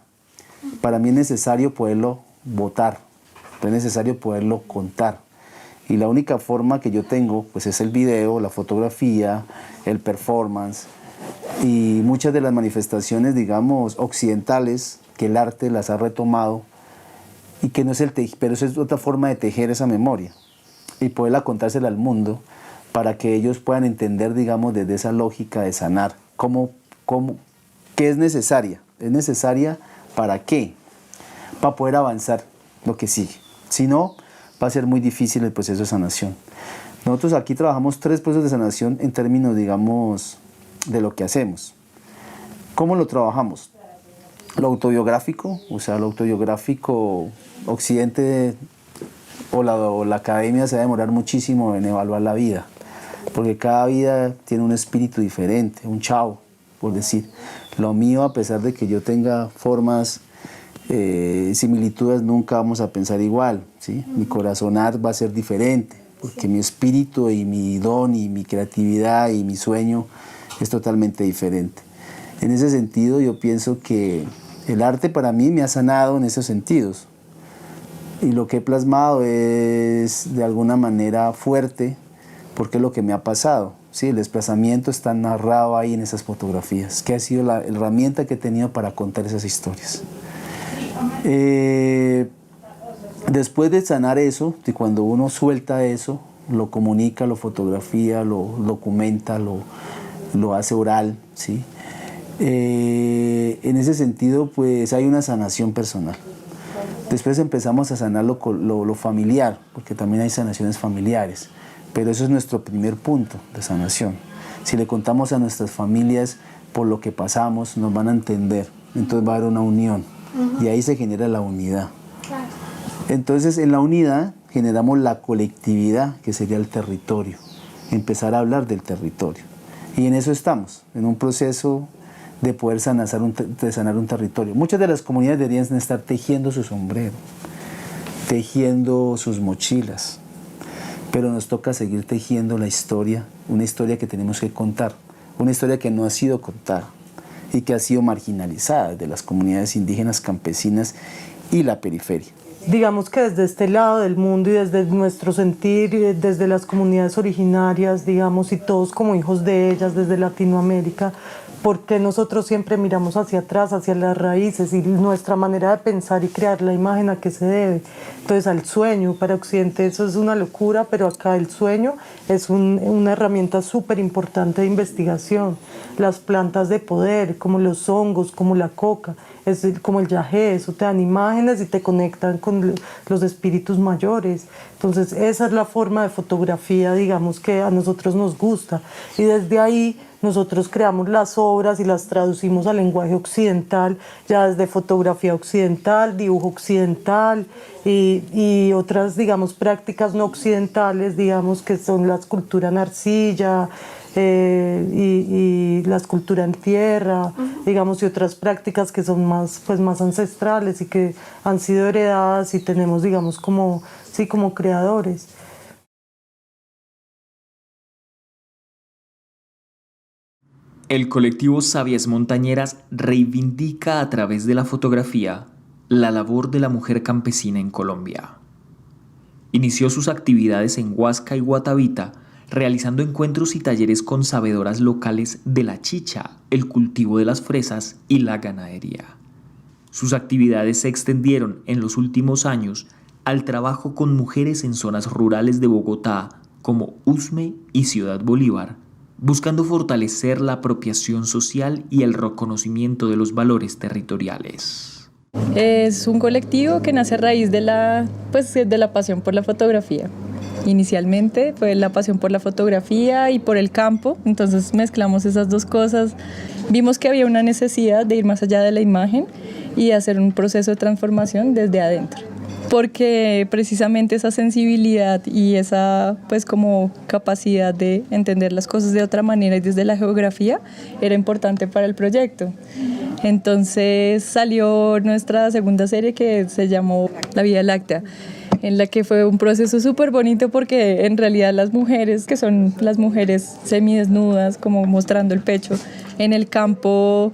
Para mí es necesario poderlo botar, es necesario poderlo contar. Y la única forma que yo tengo pues es el video, la fotografía, el performance y muchas de las manifestaciones, digamos, occidentales que el arte las ha retomado y que no es pero eso es otra forma de tejer esa memoria y poderla contársela al mundo para que ellos puedan entender, digamos, desde esa lógica de sanar, qué es necesaria. ¿Es necesaria para qué? Para poder avanzar lo que sigue. Si no, va a ser muy difícil el proceso de sanación. Nosotros aquí trabajamos 3 procesos de sanación en términos, digamos, de lo que hacemos. ¿Cómo lo trabajamos? Lo autobiográfico, o sea, lo autobiográfico, Occidente o la academia se va a demorar muchísimo en evaluar la vida, porque cada vida tiene un espíritu diferente, un chao, por decir. Lo mío, a pesar de que yo tenga formas, similitudes, nunca vamos a pensar igual, ¿sí? Mi corazonar va a ser diferente, porque mi espíritu y mi don y mi creatividad y mi sueño es totalmente diferente. En ese sentido, yo pienso que el arte para mí me ha sanado en esos sentidos. Y lo que he plasmado es de alguna manera fuerte, porque es lo que me ha pasado. Sí, el desplazamiento está narrado ahí en esas fotografías, que ha sido la herramienta que he tenido para contar esas historias. Después de sanar eso, y cuando uno suelta eso, lo comunica, lo fotografía, lo documenta, lo hace oral, ¿sí? En ese sentido, pues hay una sanación personal. Después empezamos a sanar lo familiar, porque también hay sanaciones familiares, pero eso es nuestro primer punto de sanación. Si le contamos a nuestras familias por lo que pasamos, nos van a entender, entonces va a haber una unión, y ahí se genera la unidad. Entonces, en la unidad generamos la colectividad, que sería el territorio, empezar a hablar del territorio. Y en eso estamos, en un proceso de poder sanar un territorio. Muchas de las comunidades deberían estar tejiendo su sombrero, tejiendo sus mochilas, pero nos toca seguir tejiendo la historia, una historia que tenemos que contar, una historia que no ha sido contada y que ha sido marginalizada de las comunidades indígenas, campesinas y la periferia. Digamos que desde este lado del mundo y desde nuestro sentir, y desde las comunidades originarias, digamos, y todos como hijos de ellas, desde Latinoamérica, ¿Por qué nosotros siempre miramos hacia atrás, hacia las raíces, y nuestra manera de pensar y crear la imagen a qué se debe? Entonces al sueño, para Occidente eso es una locura, pero acá el sueño es una herramienta súper importante de investigación. Las plantas de poder, como los hongos, como la coca, como el yagé, eso te dan imágenes y te conectan con los espíritus mayores. Entonces esa es la forma de fotografía, digamos, que a nosotros nos gusta, y desde ahí nosotros creamos las obras y las traducimos al lenguaje occidental, ya desde fotografía occidental, dibujo occidental y otras, digamos, prácticas no occidentales, digamos, que son la escultura en arcilla y la escultura en tierra, digamos, y otras prácticas que son más, pues, más ancestrales y que han sido heredadas y tenemos, digamos, como creadores. El colectivo Sabias Montañeras reivindica a través de la fotografía la labor de la mujer campesina en Colombia. Inició sus actividades en Huasca y Guatavita, realizando encuentros y talleres con sabedoras locales de la chicha, el cultivo de las fresas y la ganadería. Sus actividades se extendieron en los últimos años al trabajo con mujeres en zonas rurales de Bogotá como Usme y Ciudad Bolívar, buscando fortalecer la apropiación social y el reconocimiento de los valores territoriales. Es un colectivo que nace a raíz de la pasión por la fotografía. Inicialmente fue la pasión por la fotografía y por el campo, entonces mezclamos esas dos cosas. Vimos que había una necesidad de ir más allá de la imagen y hacer un proceso de transformación desde adentro, porque precisamente esa sensibilidad y esa como capacidad de entender las cosas de otra manera y desde la geografía era importante para el proyecto. Entonces salió nuestra segunda serie, que se llamó La Vía Láctea, en la que fue un proceso súper bonito, porque en realidad las mujeres, que son las mujeres semidesnudas, como mostrando el pecho, en el campo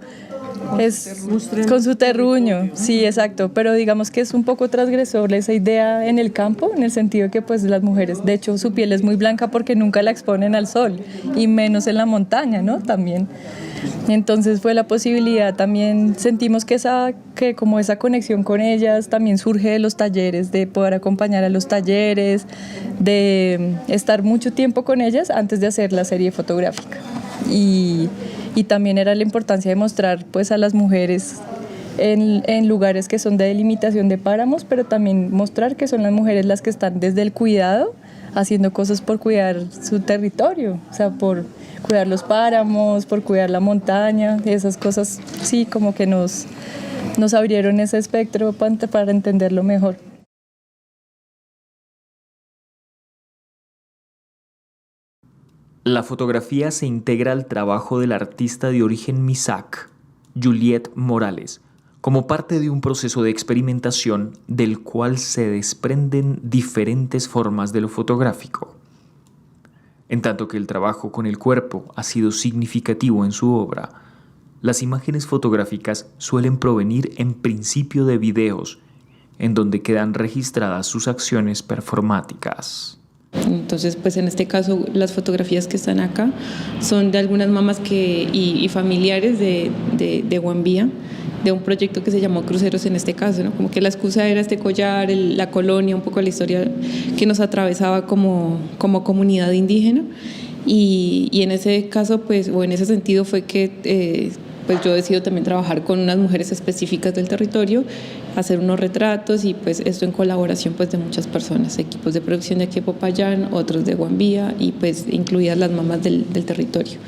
es con su terruño, sí, exacto, pero digamos que es un poco transgresor esa idea en el campo, en el sentido que pues las mujeres, de hecho su piel es muy blanca porque nunca la exponen al sol, y menos en la montaña, ¿no? También. Entonces fue la posibilidad, también sentimos que como esa conexión con ellas también surge de los talleres, de poder acompañar a los talleres, de estar mucho tiempo con ellas antes de hacer la serie fotográfica. Y también era la importancia de mostrar pues a las mujeres en lugares que son de delimitación de páramos, pero también mostrar que son las mujeres las que están desde el cuidado, haciendo cosas por cuidar su territorio, o sea, por cuidar los páramos, por cuidar la montaña, esas cosas sí como que nos abrieron ese espectro para entenderlo mejor. La fotografía se integra al trabajo del artista de origen Misak, Juliette Morales, como parte de un proceso de experimentación del cual se desprenden diferentes formas de lo fotográfico. En tanto que el trabajo con el cuerpo ha sido significativo en su obra, las imágenes fotográficas suelen provenir en principio de videos, en donde quedan registradas sus acciones performáticas. Entonces, pues en este caso, las fotografías que están acá son de algunas mamás y familiares de Guambía, de un proyecto que se llamó Cruceros en este caso, ¿no? Como que la excusa era este collar, la colonia, un poco la historia que nos atravesaba como comunidad indígena, y en ese caso, pues, o en ese sentido fue que pues yo decido también trabajar con unas mujeres específicas del territorio, hacer unos retratos, y pues esto en colaboración pues de muchas personas, equipos de producción de aquí de Popayán, otros de Guambía, y pues incluidas las mamás del territorio.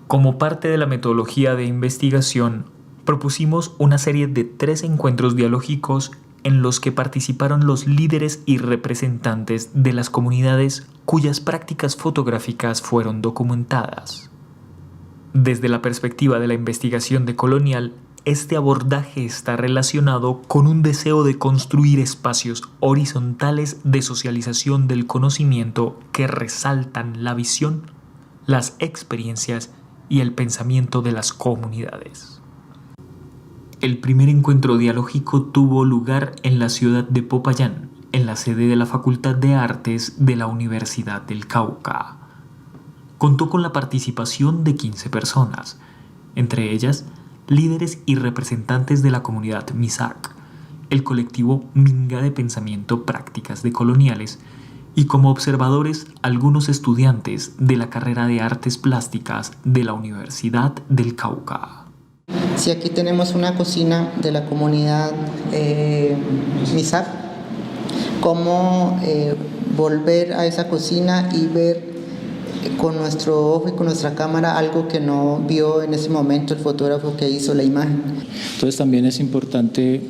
Como parte de la metodología de investigación, propusimos una serie de 3 encuentros dialógicos en los que participaron los líderes y representantes de las comunidades cuyas prácticas fotográficas fueron documentadas. Desde la perspectiva de la investigación decolonial, este abordaje está relacionado con un deseo de construir espacios horizontales de socialización del conocimiento que resaltan la visión, las experiencias y el pensamiento de las comunidades. El primer encuentro dialógico tuvo lugar en la ciudad de Popayán, en la sede de la Facultad de Artes de la Universidad del Cauca. Contó con la participación de 15 personas, entre ellas líderes y representantes de la comunidad MISAC, el colectivo Minga de Pensamiento Prácticas Decoloniales, y como observadores algunos estudiantes de la carrera de Artes Plásticas de la Universidad del Cauca. Si aquí tenemos una cocina de la comunidad MISAC, ¿cómo volver a esa cocina y ver con nuestro ojo y con nuestra cámara algo que no vio en ese momento el fotógrafo que hizo la imagen? Entonces también es importante,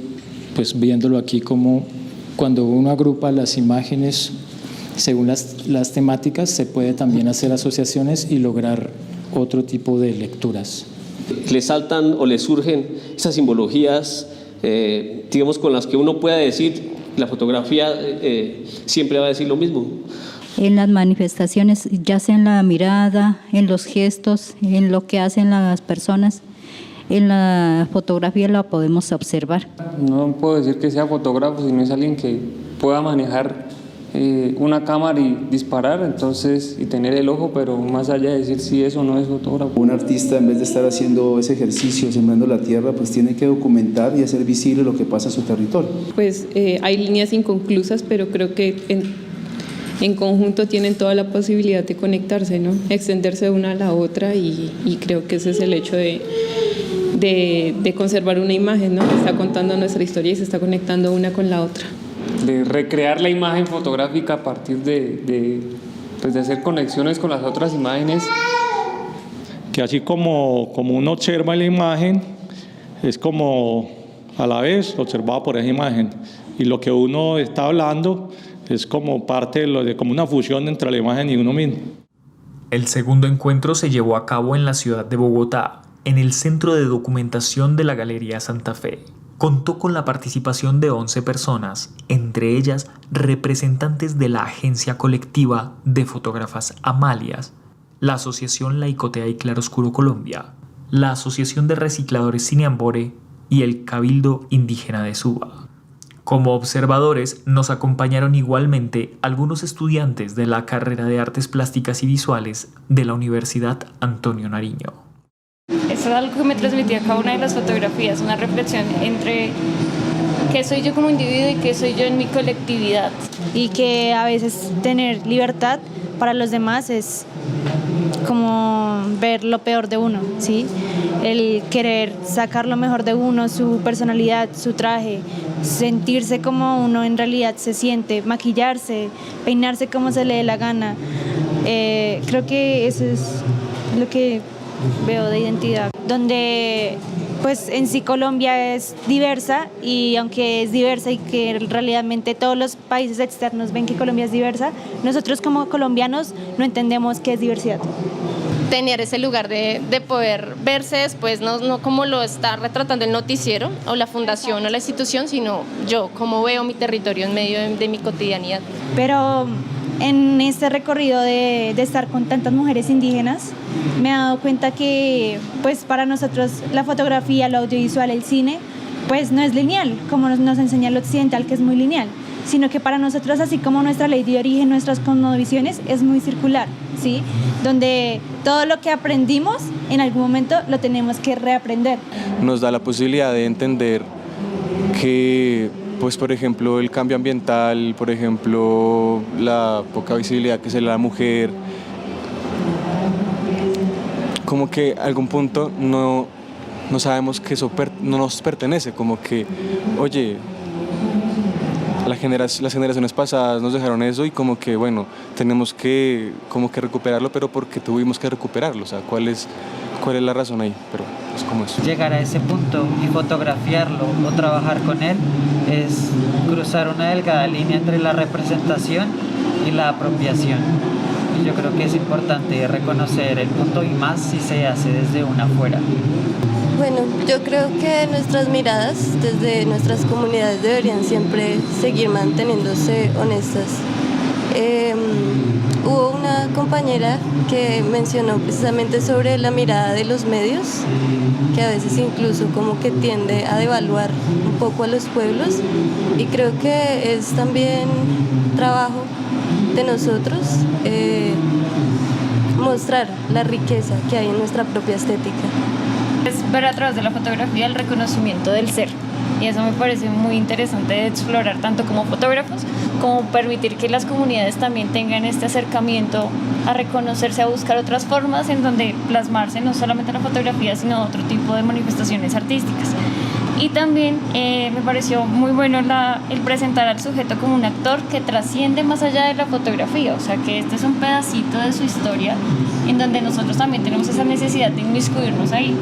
pues viéndolo aquí, como cuando uno agrupa las imágenes según las temáticas, se puede también hacer asociaciones y lograr otro tipo de lecturas. Le saltan o le surgen esas simbologías, digamos, con las que uno pueda decir, la fotografía siempre va a decir lo mismo. En las manifestaciones, ya sea en la mirada, en los gestos, en lo que hacen las personas, en la fotografía la podemos observar. No puedo decir que sea fotógrafo, sino es alguien que pueda manejar una cámara y disparar, entonces, y tener el ojo, pero más allá de decir si eso no es fotógrafo. Un artista, en vez de estar haciendo ese ejercicio, sembrando la tierra, pues tiene que documentar y hacer visible lo que pasa en su territorio. Pues hay líneas inconclusas, pero creo que en conjunto tienen toda la posibilidad de conectarse, ¿no? Extenderse de una a la otra, y creo que ese es el hecho de conservar una imagen, ¿no? Que está contando nuestra historia y se está conectando una con la otra. De recrear la imagen fotográfica a partir de hacer conexiones con las otras imágenes. Que así como uno observa la imagen, es como a la vez observado por esa imagen. Y lo que uno está hablando es como parte de como una fusión entre la imagen y uno mismo. El segundo encuentro se llevó a cabo en la ciudad de Bogotá, en el Centro de Documentación de la Galería Santa Fe. Contó con la participación de 11 personas, entre ellas representantes de la Agencia Colectiva de Fotógrafas Amalias, la Asociación Laicotea y Claroscuro Colombia, la Asociación de Recicladores Cineambore y el Cabildo Indígena de Suba. Como observadores nos acompañaron igualmente algunos estudiantes de la carrera de Artes Plásticas y Visuales de la Universidad Antonio Nariño. Eso es algo que me transmitía cada una de las fotografías, una reflexión entre qué soy yo como individuo y qué soy yo en mi colectividad. Y que a veces tener libertad para los demás es como ver lo peor de uno, ¿sí? El querer sacar lo mejor de uno, su personalidad, su traje, sentirse como uno en realidad se siente, maquillarse, peinarse como se le dé la gana. Creo que eso es lo que veo de identidad, donde pues en sí Colombia es diversa, y aunque es diversa y que realmente todos los países externos ven que Colombia es diversa, nosotros como colombianos no entendemos qué es diversidad. Tener ese lugar de poder verse después, no como lo está retratando el noticiero o la fundación o la institución, sino yo, cómo veo mi territorio en medio de mi cotidianidad. Pero en este recorrido de estar con tantas mujeres indígenas, me he dado cuenta que pues para nosotros la fotografía, lo audiovisual, el cine, pues no es lineal, como nos enseña el occidental, que es muy lineal, sino que para nosotros, así como nuestra ley de origen, nuestras cosmovisiones, es muy circular, ¿sí? Donde todo lo que aprendimos en algún momento lo tenemos que reaprender. Nos da la posibilidad de entender que, pues por ejemplo, el cambio ambiental, por ejemplo, la poca visibilidad que se le da a la mujer, como que a algún punto no sabemos que eso no nos pertenece, como que, oye, las generaciones pasadas nos dejaron eso y como que, bueno, tenemos que como que recuperarlo, pero porque tuvimos que recuperarlo, o sea, ¿cuál es la razón ahí? Pero es como eso. Llegar a ese punto y fotografiarlo o trabajar con él es cruzar una delgada línea entre la representación y la apropiación. Y yo creo que es importante reconocer el punto, y más si se hace desde una afuera. Bueno, yo creo que nuestras miradas desde nuestras comunidades deberían siempre seguir manteniéndose honestas. hubo una compañera que mencionó precisamente sobre la mirada de los medios, que a veces incluso como que tiende a devaluar un poco a los pueblos, y creo que es también trabajo de nosotros mostrar la riqueza que hay en nuestra propia estética. Es ver a través de la fotografía el reconocimiento del ser, y eso me parece muy interesante de explorar tanto como fotógrafos, como permitir que las comunidades también tengan este acercamiento a reconocerse, a buscar otras formas en donde plasmarse no solamente la fotografía, sino otro tipo de manifestaciones artísticas. Y también me pareció muy bueno el presentar al sujeto como un actor que trasciende más allá de la fotografía, o sea que este es un pedacito de su historia en donde nosotros también tenemos esa necesidad de inmiscuirnos ahí.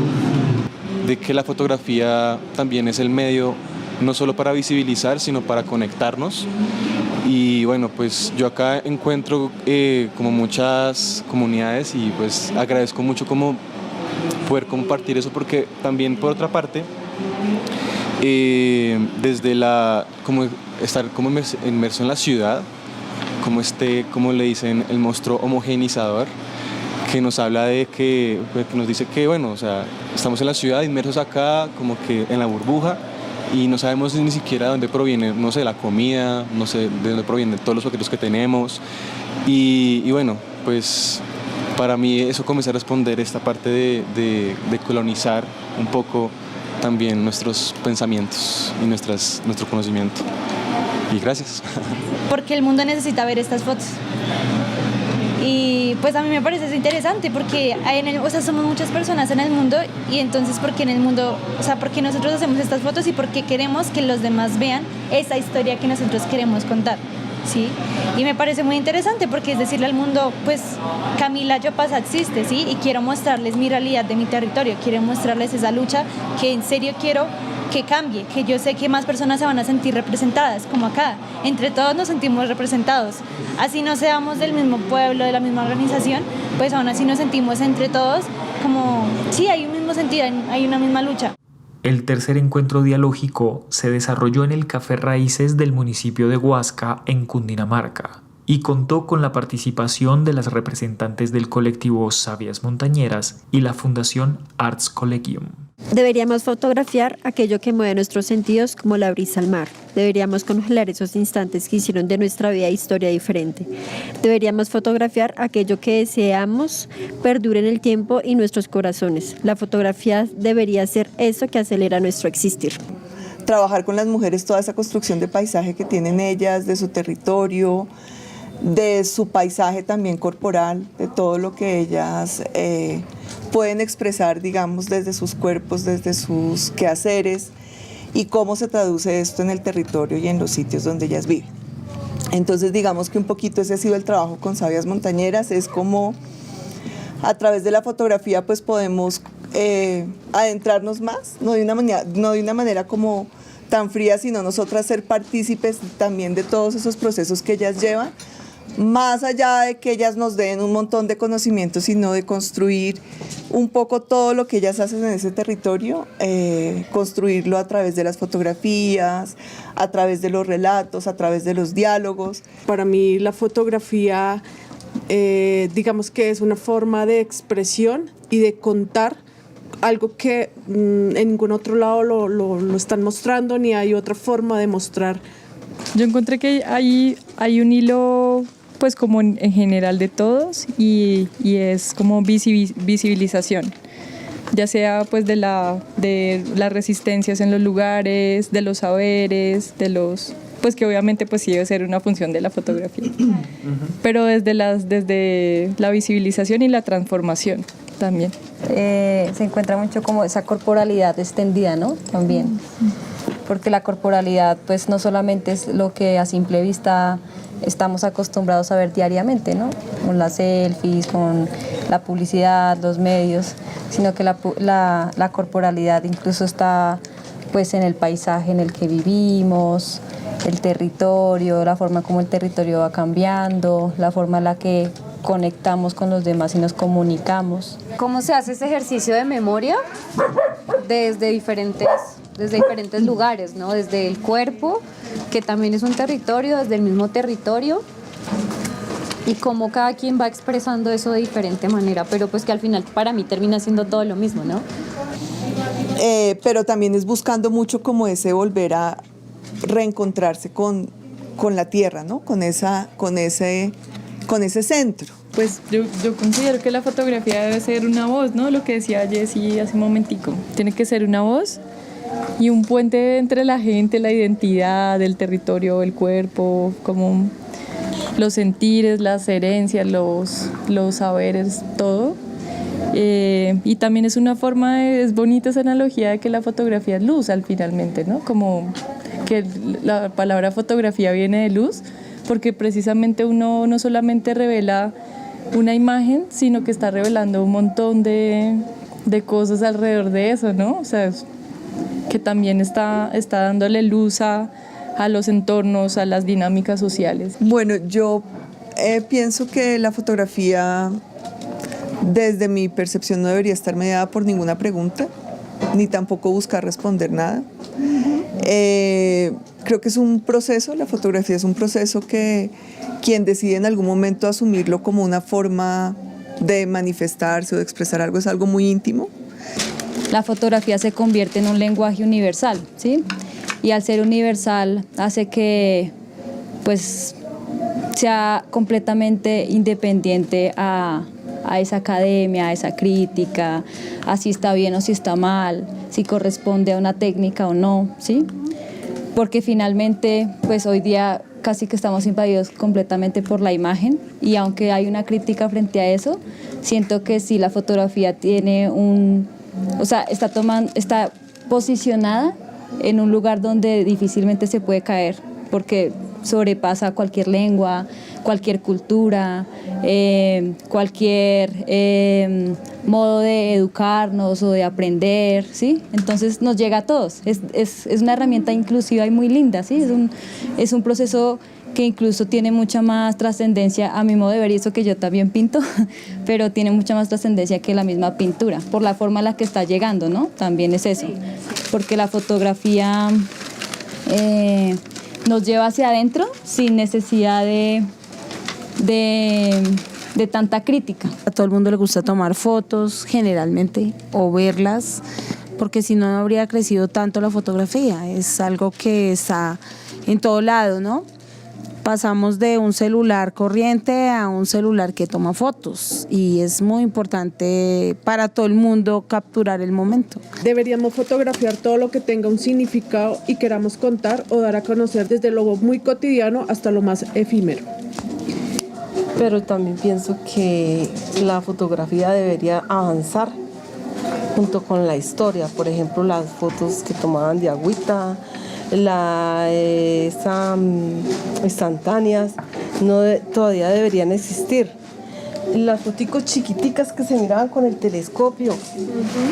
De que la fotografía también es el medio no solo para visibilizar, sino para conectarnos. Y bueno, pues yo acá encuentro como muchas comunidades y pues agradezco mucho como poder compartir eso, porque también por otra parte, desde como estar como inmerso en la ciudad, como le dicen, el monstruo homogeneizador, que nos habla de que nos dice que bueno, o sea, estamos en la ciudad inmersos acá como que en la burbuja y no sabemos ni siquiera de dónde proviene, no sé, la comida, no sé de dónde provienen todos los objetos que tenemos y bueno, pues para mí eso comienza a responder esta parte de colonizar un poco también nuestros pensamientos y nuestro conocimiento. Y gracias. Porque el mundo necesita ver estas fotos. Y pues a mí me parece eso interesante porque somos muchas personas en el mundo, y entonces porque en el mundo, o sea, porque nosotros hacemos estas fotos y porque queremos que los demás vean esa historia que nosotros queremos contar, ¿sí? Y me parece muy interesante porque es decirle al mundo, pues Camila Llopasa existe, ¿sí? Y quiero mostrarles mi realidad de mi territorio, quiero mostrarles esa lucha que en serio quiero que cambie, que yo sé que más personas se van a sentir representadas, como acá. Entre todos nos sentimos representados. Así no seamos del mismo pueblo, de la misma organización, pues aún así nos sentimos entre todos como, sí, hay un mismo sentido, hay una misma lucha. El tercer encuentro dialógico se desarrolló en el Café Raíces del municipio de Huasca, en Cundinamarca, y contó con la participación de las representantes del colectivo Sabias Montañeras y la Fundación Arts Collegium. Deberíamos fotografiar aquello que mueve nuestros sentidos como la brisa al mar. Deberíamos congelar esos instantes que hicieron de nuestra vida historia diferente. Deberíamos fotografiar aquello que deseamos perdure en el tiempo y nuestros corazones. La fotografía debería ser eso que acelera nuestro existir. Trabajar con las mujeres toda esa construcción de paisaje que tienen ellas, de su territorio, de su paisaje también corporal, de todo lo que ellas pueden expresar, digamos, desde sus cuerpos, desde sus quehaceres, y cómo se traduce esto en el territorio y en los sitios donde ellas viven. Entonces, digamos que un poquito ese ha sido el trabajo con Sabias Montañeras, es como a través de la fotografía pues podemos adentrarnos más, no de una manera como tan fría, sino nosotras ser partícipes también de todos esos procesos que ellas llevan, más allá de que ellas nos den un montón de conocimientos, sino de construir un poco todo lo que ellas hacen en ese territorio, construirlo a través de las fotografías, a través de los relatos, a través de los diálogos. Para mí la fotografía, digamos que es una forma de expresión y de contar algo que en ningún otro lado lo están mostrando, ni hay otra forma de mostrar. Yo encontré que hay un hilo pues como en general de todos y es como visibilización, ya sea pues de las resistencias en los lugares, de los saberes, pues que obviamente pues sí debe ser una función de la fotografía, pero desde la visibilización y la transformación también. Se encuentra mucho como esa corporalidad extendida, ¿no? También. Porque la corporalidad pues no solamente es lo que a simple vista estamos acostumbrados a ver diariamente, ¿no? Con las selfies, con la publicidad, los medios, sino que la corporalidad incluso está pues en el paisaje en el que vivimos, el territorio, la forma como el territorio va cambiando, la forma en la que conectamos con los demás y nos comunicamos. ¿Cómo se hace ese ejercicio de memoria? Desde diferentes lugares, ¿no? Desde el cuerpo, que también es un territorio, desde el mismo territorio, y cómo cada quien va expresando eso de diferente manera, pero pues que al final para mí termina siendo todo lo mismo, ¿no? Pero también es buscando mucho como ese volver a reencontrarse con la tierra, ¿no? Con ese centro. Pues yo considero que la fotografía debe ser una voz, ¿no? Lo que decía Jessie hace un momentico. Tiene que ser una voz y un puente entre la gente, la identidad, el territorio, el cuerpo, como los sentires, las herencias, los saberes, todo. Y también es una forma, es bonita esa analogía de que la fotografía es luz finalmente, ¿no? Como que la palabra fotografía viene de luz, porque precisamente uno no solamente revela una imagen, sino que está revelando un montón de cosas alrededor de eso, ¿no? O sea, que también está dándole luz a los entornos, a las dinámicas sociales. Bueno, yo pienso que la fotografía, desde mi percepción, no debería estar mediada por ninguna pregunta, ni tampoco buscar responder nada. Creo que es un proceso, la fotografía es un proceso que quien decide en algún momento asumirlo como una forma de manifestarse o de expresar algo es algo muy íntimo. La fotografía se convierte en un lenguaje universal, ¿sí? Y al ser universal hace que pues sea completamente independiente a esa academia, a esa crítica, a si está bien o si está mal, si corresponde a una técnica o no, ¿sí? Porque finalmente, pues hoy día casi que estamos invadidos completamente por la imagen, y aunque hay una crítica frente a eso, siento que si la fotografía tiene está posicionada en un lugar donde difícilmente se puede caer, porque sobrepasa cualquier lengua, cualquier cultura, cualquier modo de educarnos o de aprender, ¿sí? Entonces nos llega a todos. Es una herramienta inclusiva y muy linda, ¿sí? Es un proceso que incluso tiene mucha más trascendencia a mi modo de ver, y eso que yo también pinto, pero tiene mucha más trascendencia que la misma pintura, por la forma en la que está llegando, ¿no? También es eso, porque la fotografía nos lleva hacia adentro sin necesidad de tanta crítica. A todo el mundo le gusta tomar fotos generalmente o verlas, porque si no, no habría crecido tanto la fotografía. Es algo que está en todo lado, ¿no? Pasamos de un celular corriente a un celular que toma fotos, y es muy importante para todo el mundo capturar el momento. Deberíamos fotografiar todo lo que tenga un significado y queramos contar o dar a conocer, desde lo muy cotidiano hasta lo más efímero. Pero también pienso que la fotografía debería avanzar junto con la historia. Por ejemplo, las fotos que tomaban de agüita, instantáneas, todavía deberían existir. Las foticos chiquiticas que se miraban con el telescopio,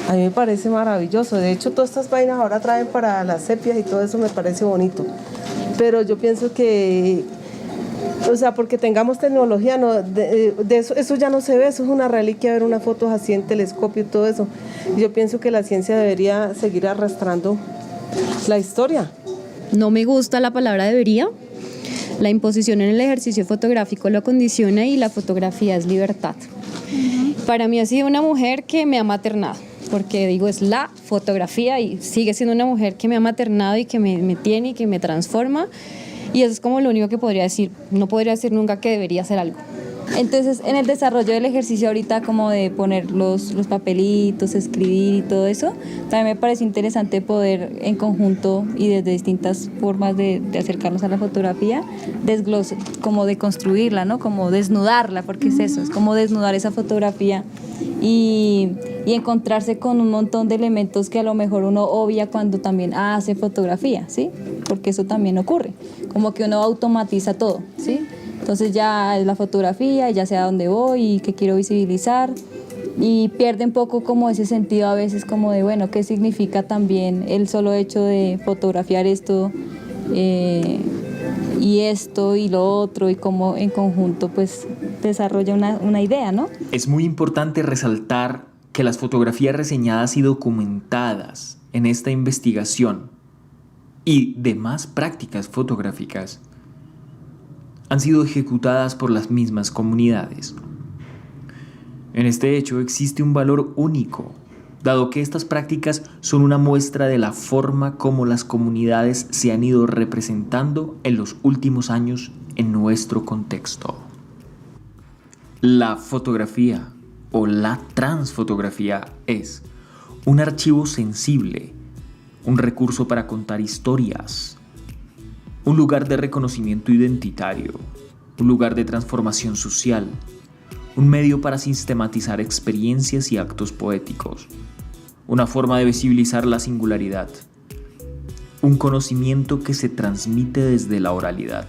a mí me parece maravilloso. De hecho, todas estas vainas ahora traen para las sepias y todo eso, me parece bonito. Pero yo pienso que, porque tengamos tecnología, no, de eso ya no se ve, eso es una reliquia, ver unas fotos así en telescopio y todo eso. Yo pienso que la ciencia debería seguir arrastrando la historia. No me gusta la palabra debería. La imposición en el ejercicio fotográfico lo condiciona, y la fotografía es libertad. Para mí ha sido una mujer que me ha maternado, porque digo, es la fotografía, y sigue siendo una mujer que me ha maternado y que me tiene y que me transforma, y eso es como lo único que podría decir. No podría decir nunca que debería hacer algo. Entonces, en el desarrollo del ejercicio ahorita, como de poner los papelitos, escribir y todo eso, también me parece interesante poder en conjunto y desde distintas formas de acercarnos a la fotografía, como de construirla, ¿no? Como desnudarla, porque es eso, es como desnudar esa fotografía y encontrarse con un montón de elementos que a lo mejor uno obvia cuando también hace fotografía, ¿sí? Porque eso también ocurre, como que uno automatiza todo, ¿sí? Entonces ya es la fotografía, ya sé a dónde voy y qué quiero visibilizar, y pierde un poco como ese sentido a veces como de, bueno, qué significa también el solo hecho de fotografiar esto y esto y lo otro, y cómo en conjunto pues desarrolla una idea, ¿no? Es muy importante resaltar que las fotografías reseñadas y documentadas en esta investigación y demás prácticas fotográficas han sido ejecutadas por las mismas comunidades. En este hecho existe un valor único, dado que estas prácticas son una muestra de la forma como las comunidades se han ido representando en los últimos años en nuestro contexto. La fotografía o la transfotografía es un archivo sensible, un recurso para contar historias, un lugar de reconocimiento identitario, un lugar de transformación social, un medio para sistematizar experiencias y actos poéticos, una forma de visibilizar la singularidad, un conocimiento que se transmite desde la oralidad,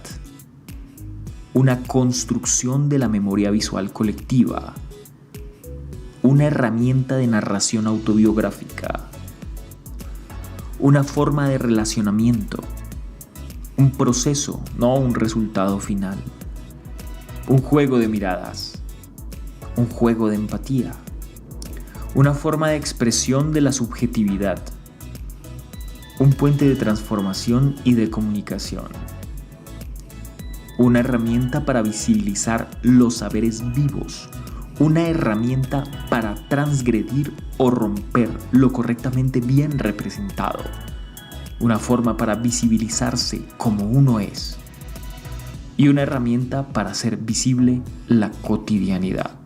una construcción de la memoria visual colectiva, una herramienta de narración autobiográfica, una forma de relacionamiento, un proceso, no un resultado final, un juego de miradas, un juego de empatía, una forma de expresión de la subjetividad, un puente de transformación y de comunicación, una herramienta para visibilizar los saberes vivos, una herramienta para transgredir o romper lo correctamente bien representado, una forma para visibilizarse como uno es y una herramienta para hacer visible la cotidianidad.